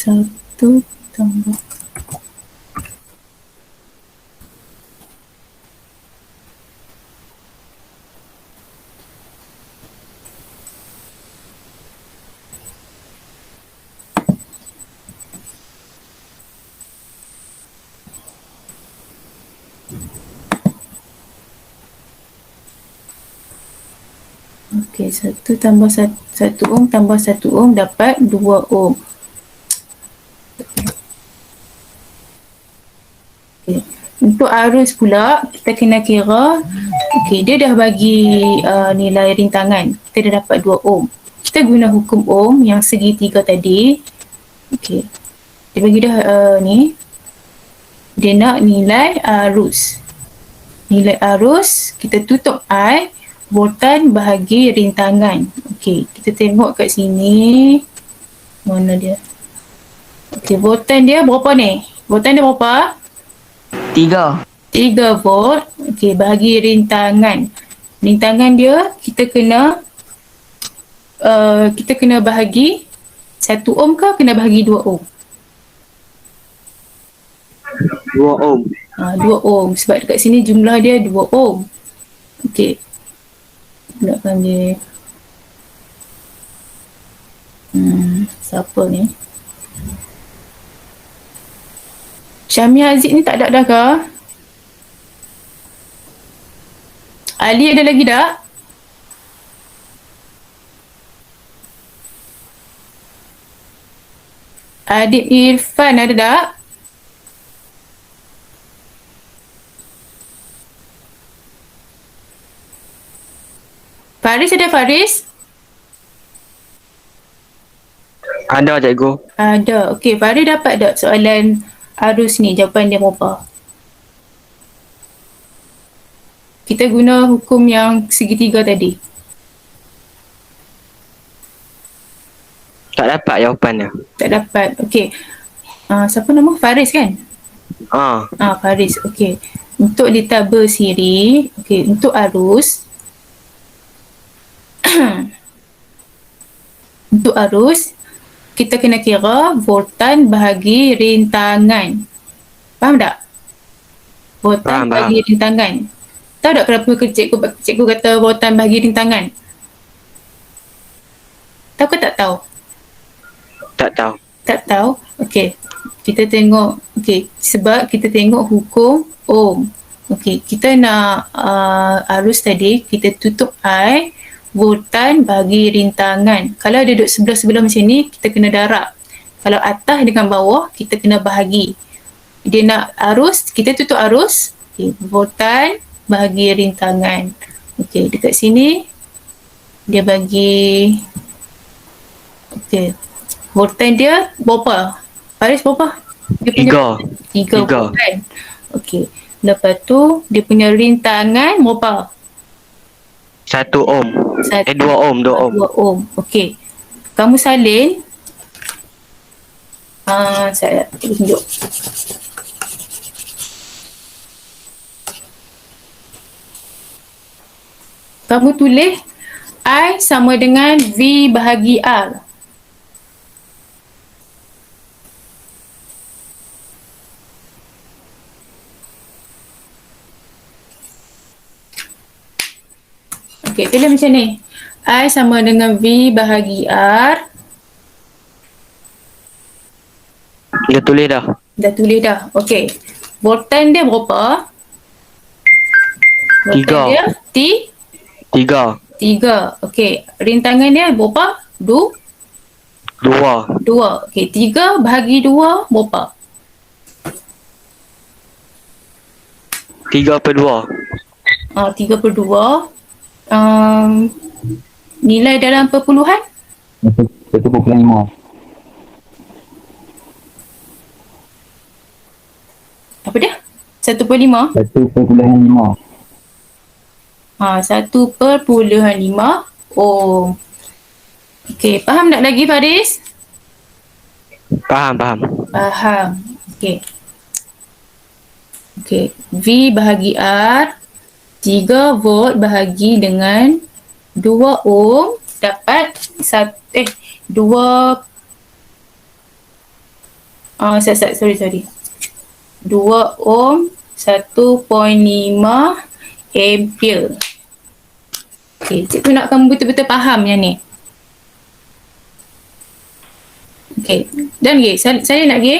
1 tambah. Okey, 1 tambah 1 ohm tambah 1 ohm dapat 2 ohm. Okay. Untuk arus pula, kita kena kira, okey, dia dah bagi nilai rintangan. Kita dah dapat 2 ohm. Kita guna hukum ohm yang segitiga tadi. Okey. Dia bagi dah ni. Dia nak nilai arus. Nilai arus, kita tutup I, voltan bahagi rintangan. Okey, kita tengok kat sini. Mana dia? Okey, voltan dia berapa ni? Voltan dia berapa? 3. 3 volt. Okey, bahagi rintangan. Rintangan dia kita kena bahagi 1 ohm ke kena bahagi 2 ohm? 2 ohm. 2 ohm sebab dekat sini jumlah dia 2 ohm. Okey. Nak panggil siapa ni? Syami Aziz ni tak ada dah ke? Ali ada lagi tak? Adib Irfan ada tak? Faris ada Faris? Ada cikgu. Ada. Okey, Faris dapat tak soalan arus ni? Jawapan dia berapa? Kita guna hukum yang segitiga tadi. Tak dapat jawapannya. Tak dapat. Okey. Siapa nama? Faris kan? Faris. Okey. Untuk lita bersiri, okey, untuk arus untuk arus kita kena kira voltan bahagi rintangan. Faham tak? Voltan Faham. bahagi rintangan. Tahu tak kenapa cikgu kata voltan bahagi rintangan? Tahu ke tak tahu? Tak tahu. Tak tahu? Okey. Kita tengok. Okey. Sebab kita tengok hukum ohm. Okey. Kita nak arus tadi, kita tutup I, voltan bagi rintangan. Kalau dia duduk sebelah-sebelah macam ni, kita kena darab. Kalau atas dengan bawah, kita kena bahagi. Dia nak arus, kita tutup arus. Okay. Voltan bahagi rintangan. Okey, dekat sini dia bagi voltan dia berapa? Faris berapa? Dia punya 3 volt kan? Okey. Lepas tu dia punya rintangan berapa? 1 ohm. 2 ohm. 2 ohm. 2 ohm. Okey. Kamu salin. Saya tunjuk. Kamu tulis I sama dengan V bahagi R. Okey, tulis macam ni. I sama dengan V bahagi R. Dah tulis dah. Dah tulis dah. Okey. Voltan dia berapa? Voltan 3. dia 3. 3. Okey. Rintangan dia berapa? 2. 2. Okey. 3 bahagi 2 berapa? 3/2. 3/2. Nilai dalam perpuluhan? 1.5. Apa dia? 1.5? 1.5. 1.5 ohm. Okey, faham tak lagi Faris? Faham, faham. Faham. Okey. Okey, V bahagi R 3 volt bahagi dengan 2 ohm dapat 2 sorry 2 ohm 1.5 ampere. Okey, cikgu nak kamu betul-betul faham yang ni. Okey, dan lagi saya nak lagi.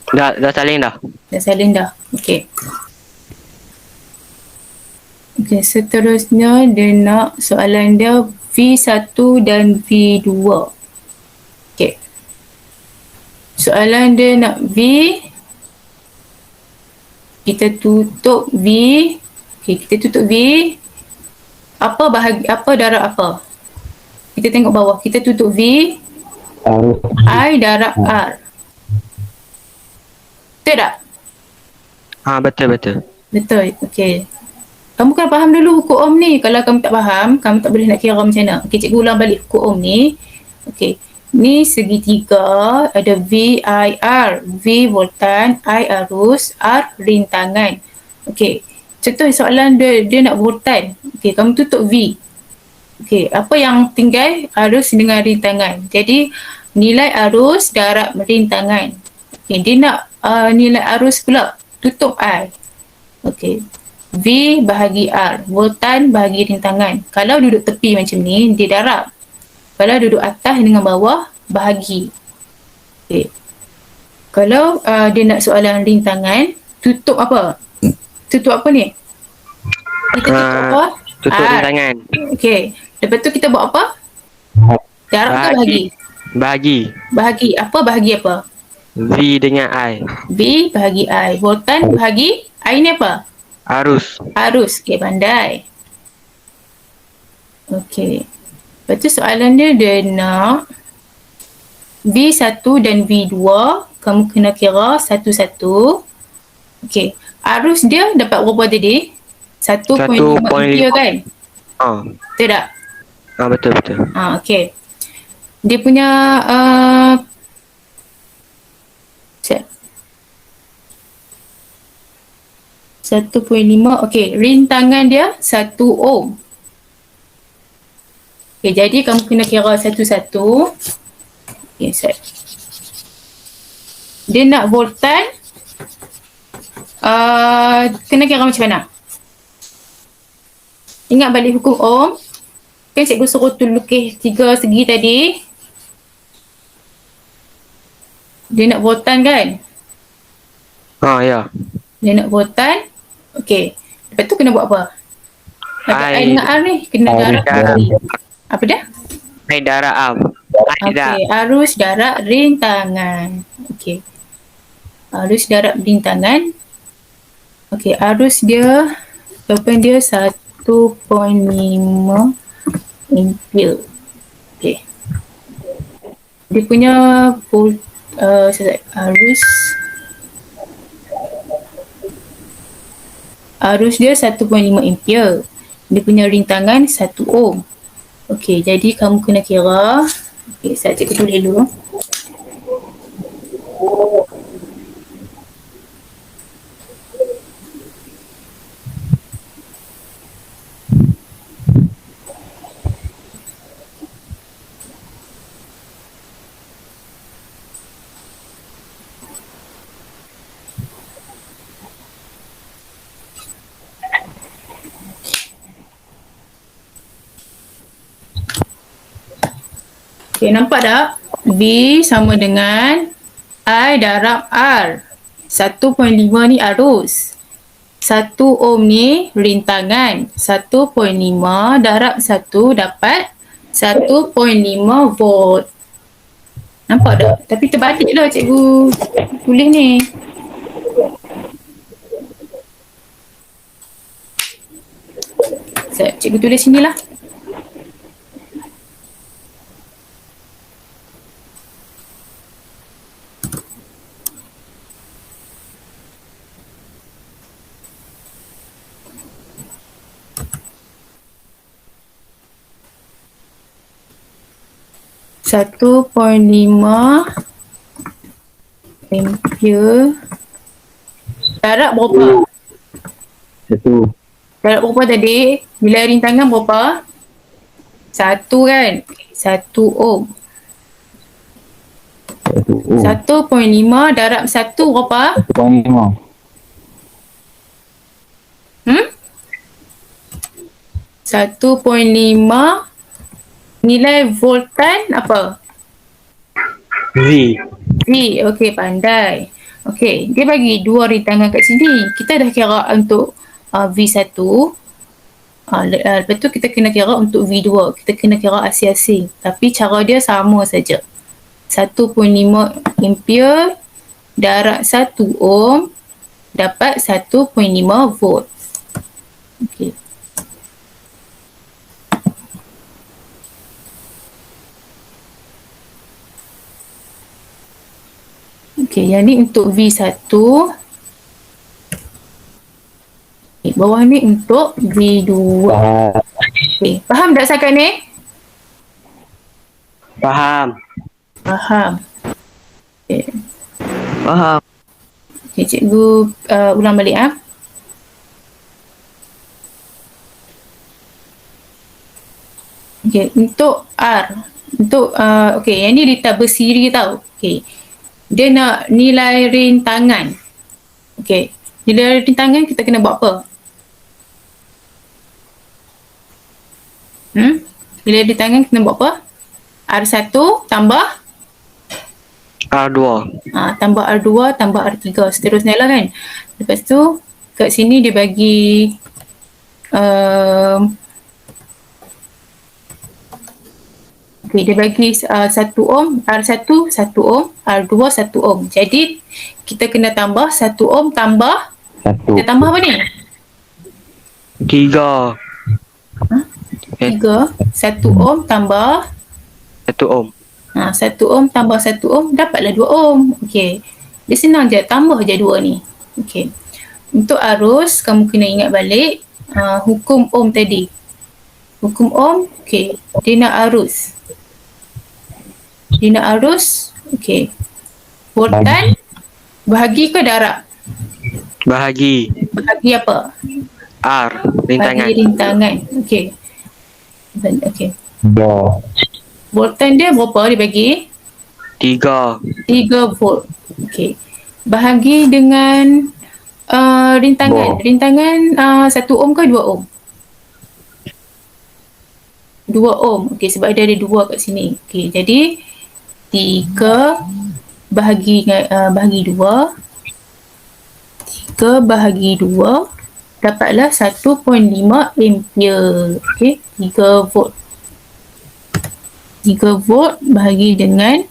Dah saling dah. Dah salin dah. Okey. Okey, seterusnya dia nak soalan dia V1 dan V2. Okey. Soalan dia nak V. Kita tutup V. Okey, kita tutup V. Apa darab apa? Kita tengok bawah. Kita tutup V. Arus I darab R. Betul tak? Betul. Betul. Okey. Kamu kena faham dulu hukum ohm ni. Kalau kamu tak faham, kamu tak boleh nak kira macam mana. Okey, cikgu ulang balik hukum ohm ni. Okey. Ni segitiga, ada V, I, R. V voltan, I arus, R rintangan. Okey. Contoh soalan dia nak voltan. Okey, kamu tutup V. Okey, apa yang tinggal? Arus dengan rintangan. Jadi, nilai arus darab rintangan. Okey, dia nak nilai arus pula. Tutup I. Okey. V bahagi R. Voltan bahagi rintangan. Kalau duduk tepi macam ni, dia darab. Kalau duduk atas dengan bawah, bahagi. Okay. Kalau dia nak soalan rintangan, tutup apa? Tutup apa ni? Kita tutup apa? Tutup R. rintangan. Okay. Lepas tu kita buat apa? Darab ke bahagi? Bahagi. Apa bahagi apa? V dengan I. V bahagi I. Voltan bahagi I ni apa? Arus. Okay, pandai. Okay. Lepas tu soalan dia nak V1 dan V2. Kamu kena kira satu-satu. Okay. Arus dia dapat berapa tadi? 1.5 ampere kan? Betul tak? Betul. Okay. Dia punya sekejap. 1.5. Okey, rintangan dia 1 ohm. Okey, jadi kamu kena kira satu-satu. Okey, set. Dia nak voltan. Kena kira macam mana? Ingat balik hukum ohm. Kan cikgu suruh tu lukis 3 segi tadi. Dia nak voltan kan? Ya. Dia nak voltan. Okey. Lepas tu kena buat apa? I dengan R ni kena darab. Apa dia? I darab R. Okey, arus darab rintangan. Okey. Arus darab rintangan. Okey, arus dia jawapan dia 1.5 ampere. Okey. Dia punya arus dia 1.5 ampere. Dia punya rintangan 1 ohm. Okey, jadi kamu kena kira. Okey, saya cikgu tulis dulu. Okay, nampak tak? V sama dengan I darab R. 1.5 ni arus. 1 ohm ni rintangan. 1.5 darab 1 dapat 1.5 volt. Nampak tak? Tapi terbalik lah cikgu tulis ni. Cikgu tulis sini lah. 1.5 ampere. Darab berapa? Satu. Darab berapa tadi? Nilai rintangan berapa? 1 kan? 1 ohm. 1.5 darab 1 berapa? 1.5. Hmm? 1.5 nilai voltan apa? V. V. Okey, pandai. Okey, dia bagi dua rintangan kat sini. Kita dah kira untuk V1. Lepas tu kita kena kira untuk V2. Kita kena kira asing-asing. Tapi cara dia sama saja. 1.5 ampere darab 1 ohm dapat 1.5 volt. Okey. Okey, yang ni untuk V1. Okay, bawah ni untuk V2. Okey, faham tak setakat ni? Faham. Faham. Okey. Faham. Okey, cikgu ulang balik . Okey, untuk R. Untuk okey, yang ni litar bersiri tau. Okey. Dia nak nilai rintangan. Okey. Nilai rintangan kita kena buat apa? Nilai rintangan kita buat apa? R1 tambah R2. tambah R2 tambah R3 seterusnya lah kan. Lepas tu kat sini dia bagi okey, dia bagi 1 ohm, R1 1 ohm, R2 1 ohm. Jadi kita kena tambah 1 ohm tambah, kita tambah apa ni? 3. 3. 1 ohm tambah 1 ohm. 1 ohm tambah 1 ohm dapatlah 2 ohm. Okey. Dia senang je, tambah je 2 ni. Okey. Untuk arus kamu kena ingat balik hukum ohm tadi. Hukum ohm, okey. Dia nak arus. Okey. Voltan bahagi ke darab? Bahagi. Bahagi apa? R. Rintangan. Bahagi rintangan. Okey. Okey. 2. Voltan dia berapa dia bagi? 3. 3 volt. Okey. Bahagi dengan rintangan. Volt. Rintangan 1 ohm ke 2 ohm? 2 ohm. Okey, sebab dia ada 2 kat sini. Okey, jadi 3 bahagi 2. 3 bahagi 2 dapatlah 1.5 ampere. Okey, 3 volt. 3 volt bahagi dengan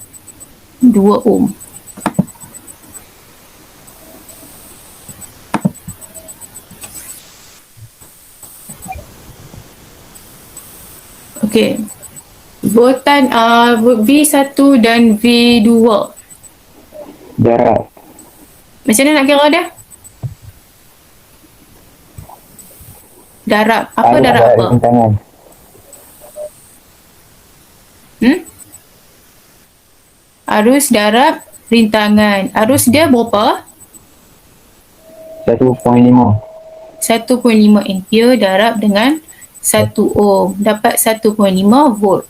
2 ohm. Okey. Voltan V1 dan V2. Darab. Macam mana nak kira dia? Darab. Apa darab apa? Rintangan. Arus darab rintangan. Arus dia berapa? 1.5. 1.5 ampere darab dengan 1 ohm. Dapat 1.5 volt.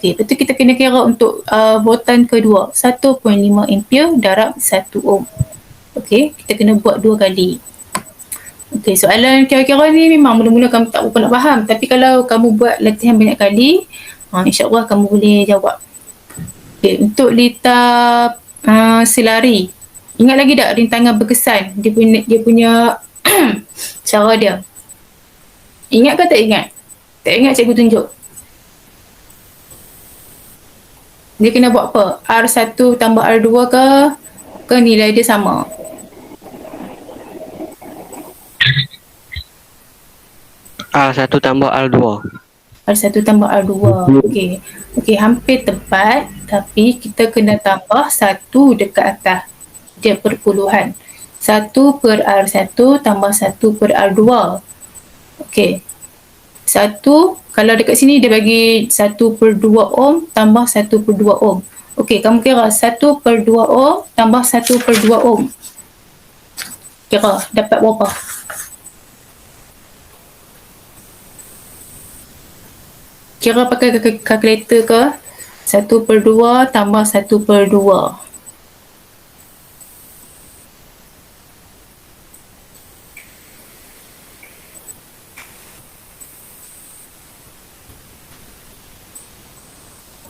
Okey, lepas tu kita kena kira untuk voltan kedua. 1.5 ampere darab 1 ohm. Okey, kita kena buat 2 kali. Okey, soalan kira-kira ni memang mula-mula kamu tak berapa nak faham. Tapi kalau kamu buat latihan banyak kali, insyaAllah kamu boleh jawab. Okey, untuk litar selari. Ingat lagi tak rintangan berkesan? Dia punya cara dia. Ingat ke tak ingat? Tak ingat cikgu tunjuk. Dia kena buat apa? R1 tambah R2 ke? Ke nilai dia sama? R1 tambah R2. R1 tambah R2. Okey. Okey, hampir tepat. Tapi kita kena tambah 1 dekat atas. Dia perpuluhan. 1 per R1 tambah 1 per R2. Okey. Kalau dekat sini dia bagi 1/2 ohm tambah 1/2 ohm. Okey, kamu kira 1/2 ohm tambah 1/2 ohm. Kira dapat berapa? Kira pakai kalkulator ke? 1/2 tambah 1/2.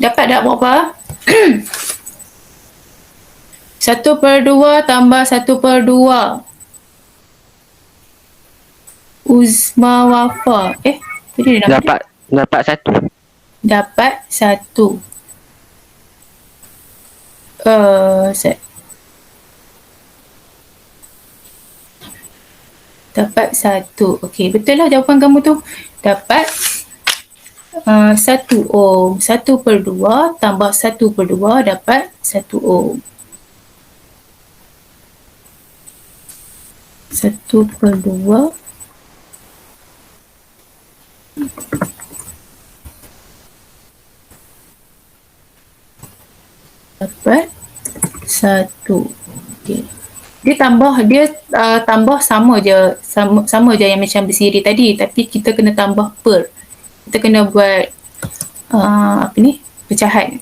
Dapat tak berapa? 1/2 tambah 1/2. Uzma Wafa. Tadi dia nama dia? Dapat 1. Dapat 1. Dapat 1. Okey, betul lah jawapan kamu tu. Dapat 1 ohm. 1/2 tambah 1/2 dapat 1 ohm. 1/2 dapat 1. Okey. Dia tambah sama je yang macam bersiri tadi, tapi kita kena tambah per. Kita kena buat pecahan.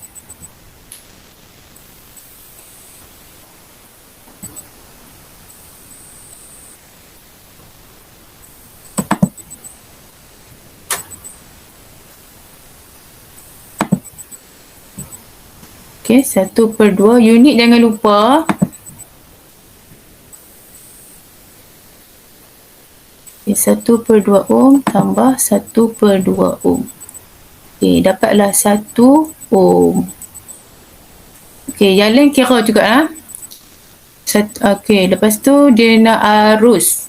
Okey, 1/2 unit jangan lupa. Okay, 1/2 ohm tambah 1/2 ohm. Okey, dapatlah 1 ohm. Okey, yang lain kira juga lah. Okey, lepas tu dia nak arus.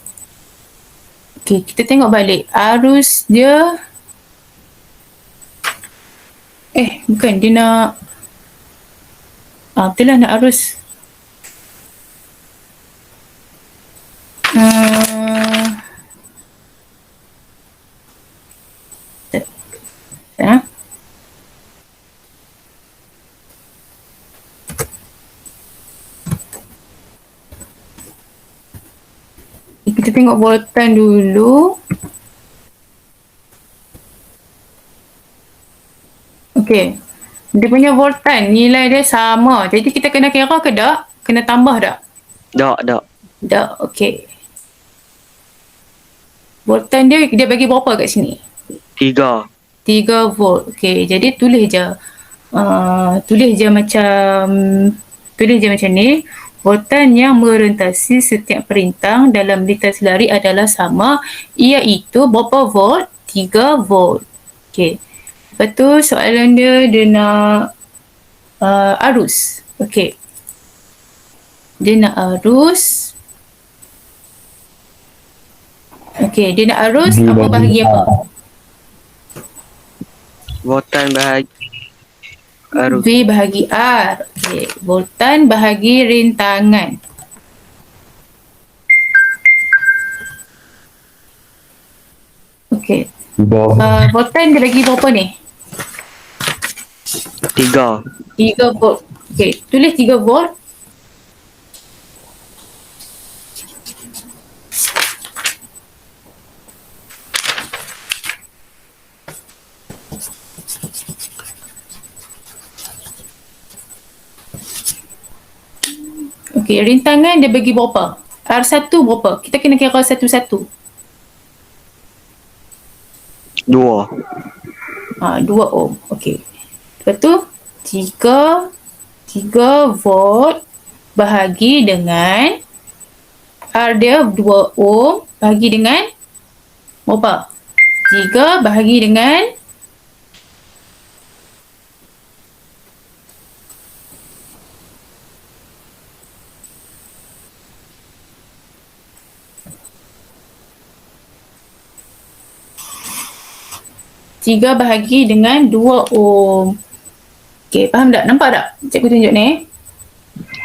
Okey, kita tengok balik. Arus dia bukan, dia nak betul lah, nak arus. Kita tengok voltan dulu. Okey. Dia punya voltan, nilai dia sama. Jadi kita kena kira ke tak? Kena tambah tak? Tak. Tak, okey. Voltan dia bagi berapa kat sini? 3. 3 volt. Okey, jadi tulis je macam ni. Voltan yang merentasi setiap perintang dalam liter selari adalah sama, iaitu berapa volt? 3 volt. Okey. Lepas tu soalan dia nak arus. Okey. Dia nak arus. Okey, dia nak arus apa bahagi apa? Voltan bahagi arus. V bahagi R. Okey, voltan bahagi rintangan. Okey. Voltan dia bagi berapa ni? 3. 3 volt. Okey, tulis 3 volt. Okey, rintangan dia bagi berapa? R1 berapa? Kita kena kira satu-satu. 2. 2 ohm. Okey. Lepas tu 3 volt bahagi dengan R dia 2 ohm bahagi dengan berapa? 3 bahagi dengan 3 bahagi dengan 2 ohm. Okey, faham tak? Nampak tak? Cikgu tunjuk ni.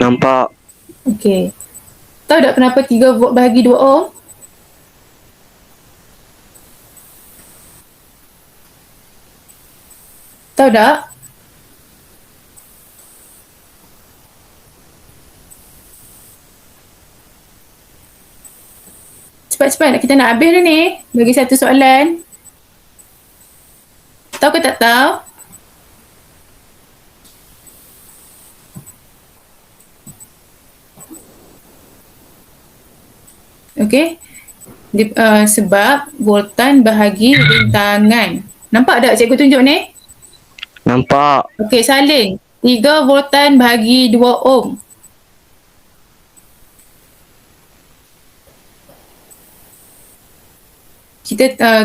Nampak. Okey. Tahu tak kenapa 3 volt bahagi 2 ohm? Tahu tak? Cepat-cepat kita nak habis dah ni. Bagi satu soalan. Tahu ke tak tahu? Okey. Sebab voltan bahagi rintangan. Nampak tak cikgu tunjuk ni? Nampak. Okey, salin. 3 voltan bahagi 2 ohm.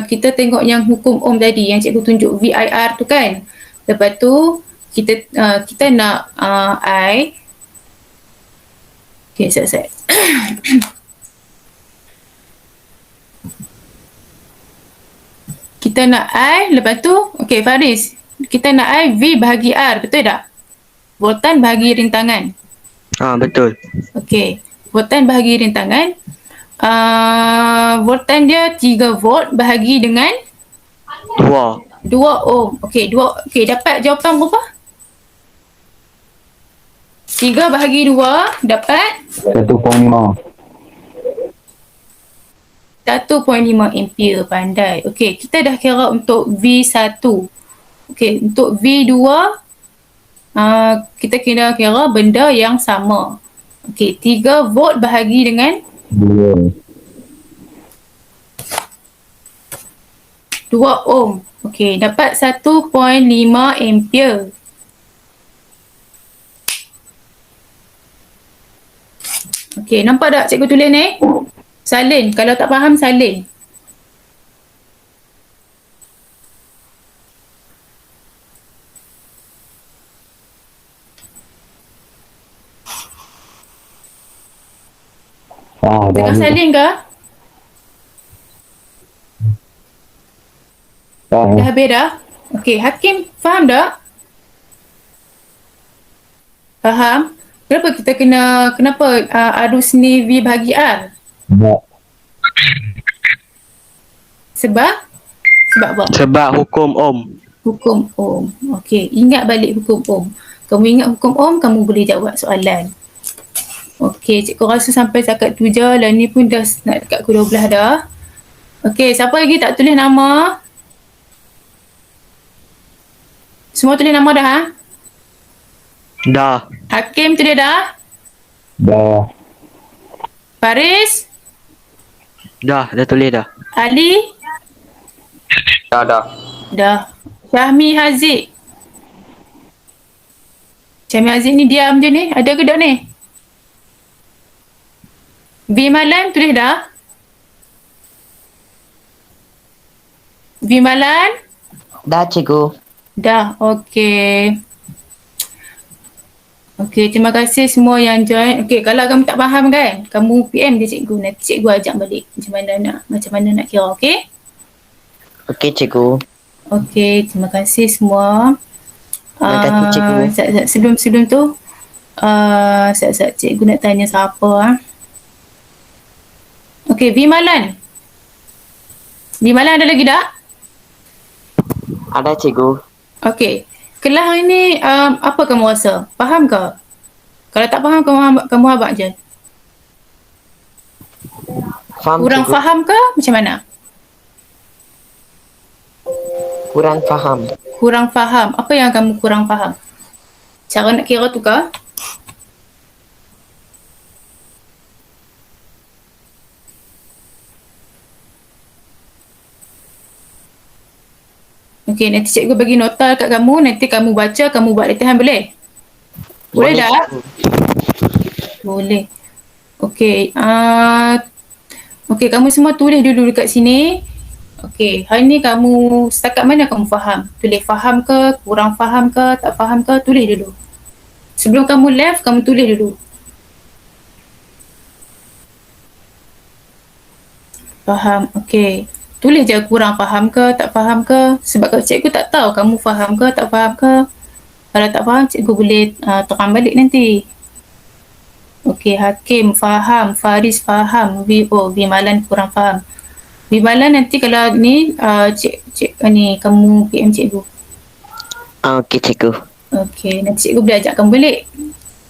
Kita tengok yang hukum ohm tadi yang cikgu tunjuk VIR tu kan. Lepas tu kita nak I. Okey, set. Kita nak I, lepas tu okey Faris, kita nak I V bahagi R, betul tak? Voltan bahagi rintangan. Betul. Okey, voltan bahagi rintangan. Voltan dia 3 volt bahagi dengan 2 ohm. Okey, dapat jawapan berapa? 3 bahagi 2 dapat 1.5. 1.5 ampere. Pandai. Okey, kita dah kira untuk V1. Okey, untuk V2 kita kira benda yang sama. Okey, 3 volt bahagi dengan 2 ohm. Okey, dapat 1.5 ampere. Okey, nampak tak cikgu tulis ni? Salin. Kalau tak faham, salin. Tengah salin ke? Dah habis dah? Okey, Hakim faham tak? Faham? Kenapa arus ni V bahagi R? Sebab apa? Sebab hukum ohm. Hukum ohm. Okey, ingat balik hukum ohm. Kamu ingat hukum ohm, kamu boleh jawab soalan. Okey, cikgu rasa sampai setakat tu je. Dan ni pun dah nak dekat pukul 12 dah. Okey, siapa lagi tak tulis nama? Semua tulis nama dah, ha? Dah. Hakim tulis dah? Dah. Faris? Dah tulis dah. Ali? Dah. Dah. Syahmi Haziq? Syahmi Haziq ni diam je ni. Ada ke tak ni? Vimalan tulis dah? Vimalan? Dah cikgu. Dah, okey. Okey, terima kasih semua yang join. Okey, kalau kamu tak faham kan, kamu PM dia cikgu. Nanti cikgu ajak balik macam mana nak kira, okey? Okey cikgu. Okey, terima kasih semua. Terima kasih cikgu. Sebelum tu, cikgu nak tanya siapa. Okey, Vimalan. Vimalan ada lagi tak? Ada cikgu. Okey. Kelas hari ni apa kamu rasa? Faham ke? Kalau tak faham, kamu abang je. Faham Kurang cikgu. faham ke? Macam mana? Kurang faham. Kurang faham. Apa yang kamu kurang faham? Cara nak kira tu ke? Okey, nanti cikgu bagi nota kat kamu. Nanti kamu baca, kamu buat latihan boleh? Boleh tak? cikgu. Boleh. Okey. Okey, kamu semua tulis dulu dekat sini. Okey, hari ni kamu setakat mana kamu faham? Tulis faham ke, kurang faham ke, tak faham ke, tulis dulu. Sebelum kamu left, kamu tulis dulu. Faham, okey. Tulis je kurang faham ke, tak faham ke. Sebab kalau cikgu tak tahu kamu faham ke, tak faham ke. Kalau tak faham, cikgu boleh terang balik nanti. Okey, Hakim faham, Faris faham, Vimalan kurang faham. Vimalan nanti kalau ni, ni kamu PM cikgu. Okey cikgu. Okey, nanti cikgu boleh ajak kamu balik.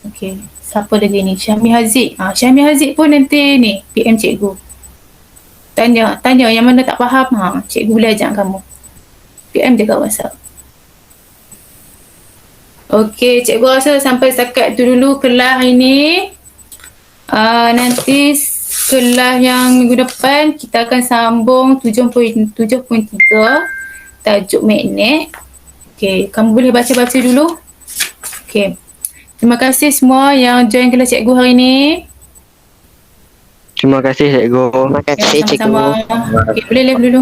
Okey, siapa lagi ni? Syami Haziq. Syami Haziq pun nanti ni PM cikgu. Tanya yang mana tak faham. Cikgu boleh ajak kamu. PM je kat WhatsApp. Okey, cikgu rasa sampai setakat tu dulu kelas ini. Nanti kelas yang minggu depan kita akan sambung 7.3 tajuk magnet. Okey, kamu boleh baca-baca dulu. Okey. Terima kasih semua yang join kelas cikgu hari ini. Terima kasih cikgu. Terima kasih cikgu. Sama-sama. Okey, boleh live dulu.